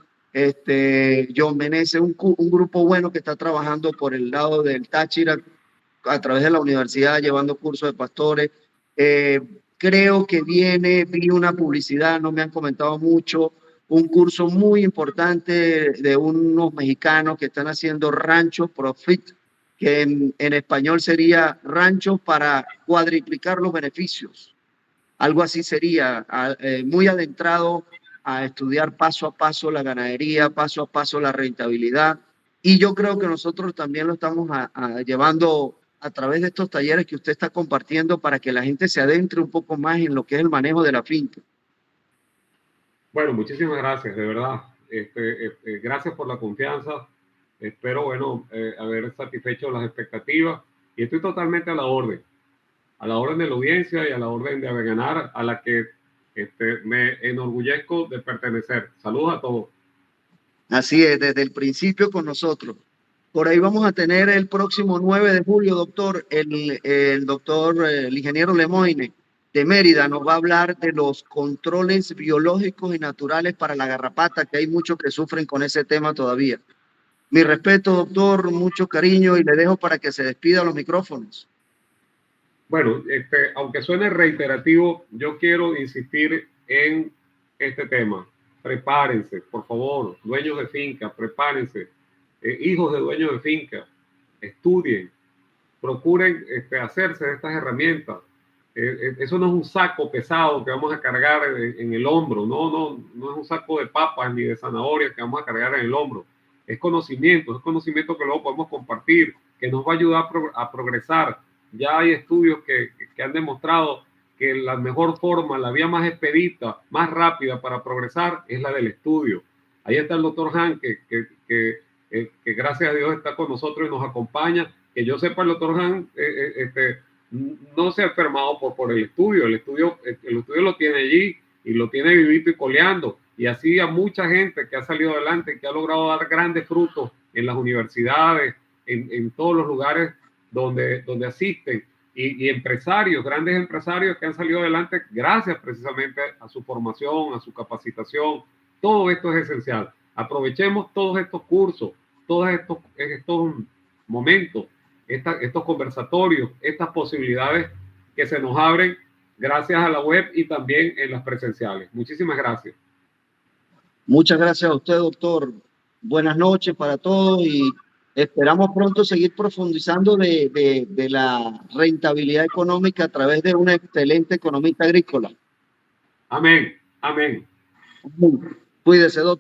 John Meneses, un grupo bueno que está trabajando por el lado del Táchira a través de la universidad llevando cursos de pastores. Creo que vi una publicidad, no me han comentado mucho, un curso muy importante de unos mexicanos que están haciendo ranchos profit, que en español sería ranchos para cuadriplicar los beneficios. Algo así sería, muy adentrado a estudiar paso a paso la ganadería, paso a paso la rentabilidad. Y yo creo que nosotros también lo estamos llevando a través de estos talleres que usted está compartiendo para que la gente se adentre un poco más en lo que es el manejo de la finca. Bueno, muchísimas gracias, de verdad. Gracias por la confianza. Espero, bueno, haber satisfecho las expectativas y estoy totalmente a la orden de la audiencia y a la orden de Aveganar, a la que me enorgullezco de pertenecer. Saludos a todos. Así es, desde el principio con nosotros. Por ahí vamos a tener el próximo 9 de julio, doctor, el doctor, el ingeniero Lemoine de Mérida nos va a hablar de los controles biológicos y naturales para la garrapata, que hay muchos que sufren con ese tema todavía. Mi respeto, doctor, mucho cariño y le dejo para que se despida los micrófonos. Bueno, aunque suene reiterativo, yo quiero insistir en este tema. Prepárense, por favor, dueños de finca, prepárense. Hijos de dueños de finca, estudien, procuren hacerse de estas herramientas. Eso no es un saco pesado que vamos a cargar en el hombro, no es un saco de papas ni de zanahorias que vamos a cargar en el hombro. Es conocimiento que luego podemos compartir, que nos va a ayudar a progresar. Ya hay estudios que han demostrado que la mejor forma, la vía más expedita, más rápida para progresar es la del estudio. Ahí está el doctor Han, que gracias a Dios está con nosotros y nos acompaña. Que yo sepa, el doctor Han no se ha enfermado por el estudio. El estudio lo tiene allí y lo tiene vivito y coleando. Y así a mucha gente que ha salido adelante, que ha logrado dar grandes frutos en las universidades, en todos los lugares donde asisten. y empresarios, grandes empresarios que han salido adelante gracias precisamente a su formación, a su capacitación. Todo esto es esencial. Aprovechemos todos estos cursos, todos estos momentos, estos conversatorios, estas posibilidades que se nos abren gracias a la web y también en las presenciales. Muchísimas gracias. Muchas gracias a usted, doctor. Buenas noches para todos y esperamos pronto seguir profundizando de la rentabilidad económica a través de una excelente economista agrícola. Amén. Amén. Cuídese, doctor.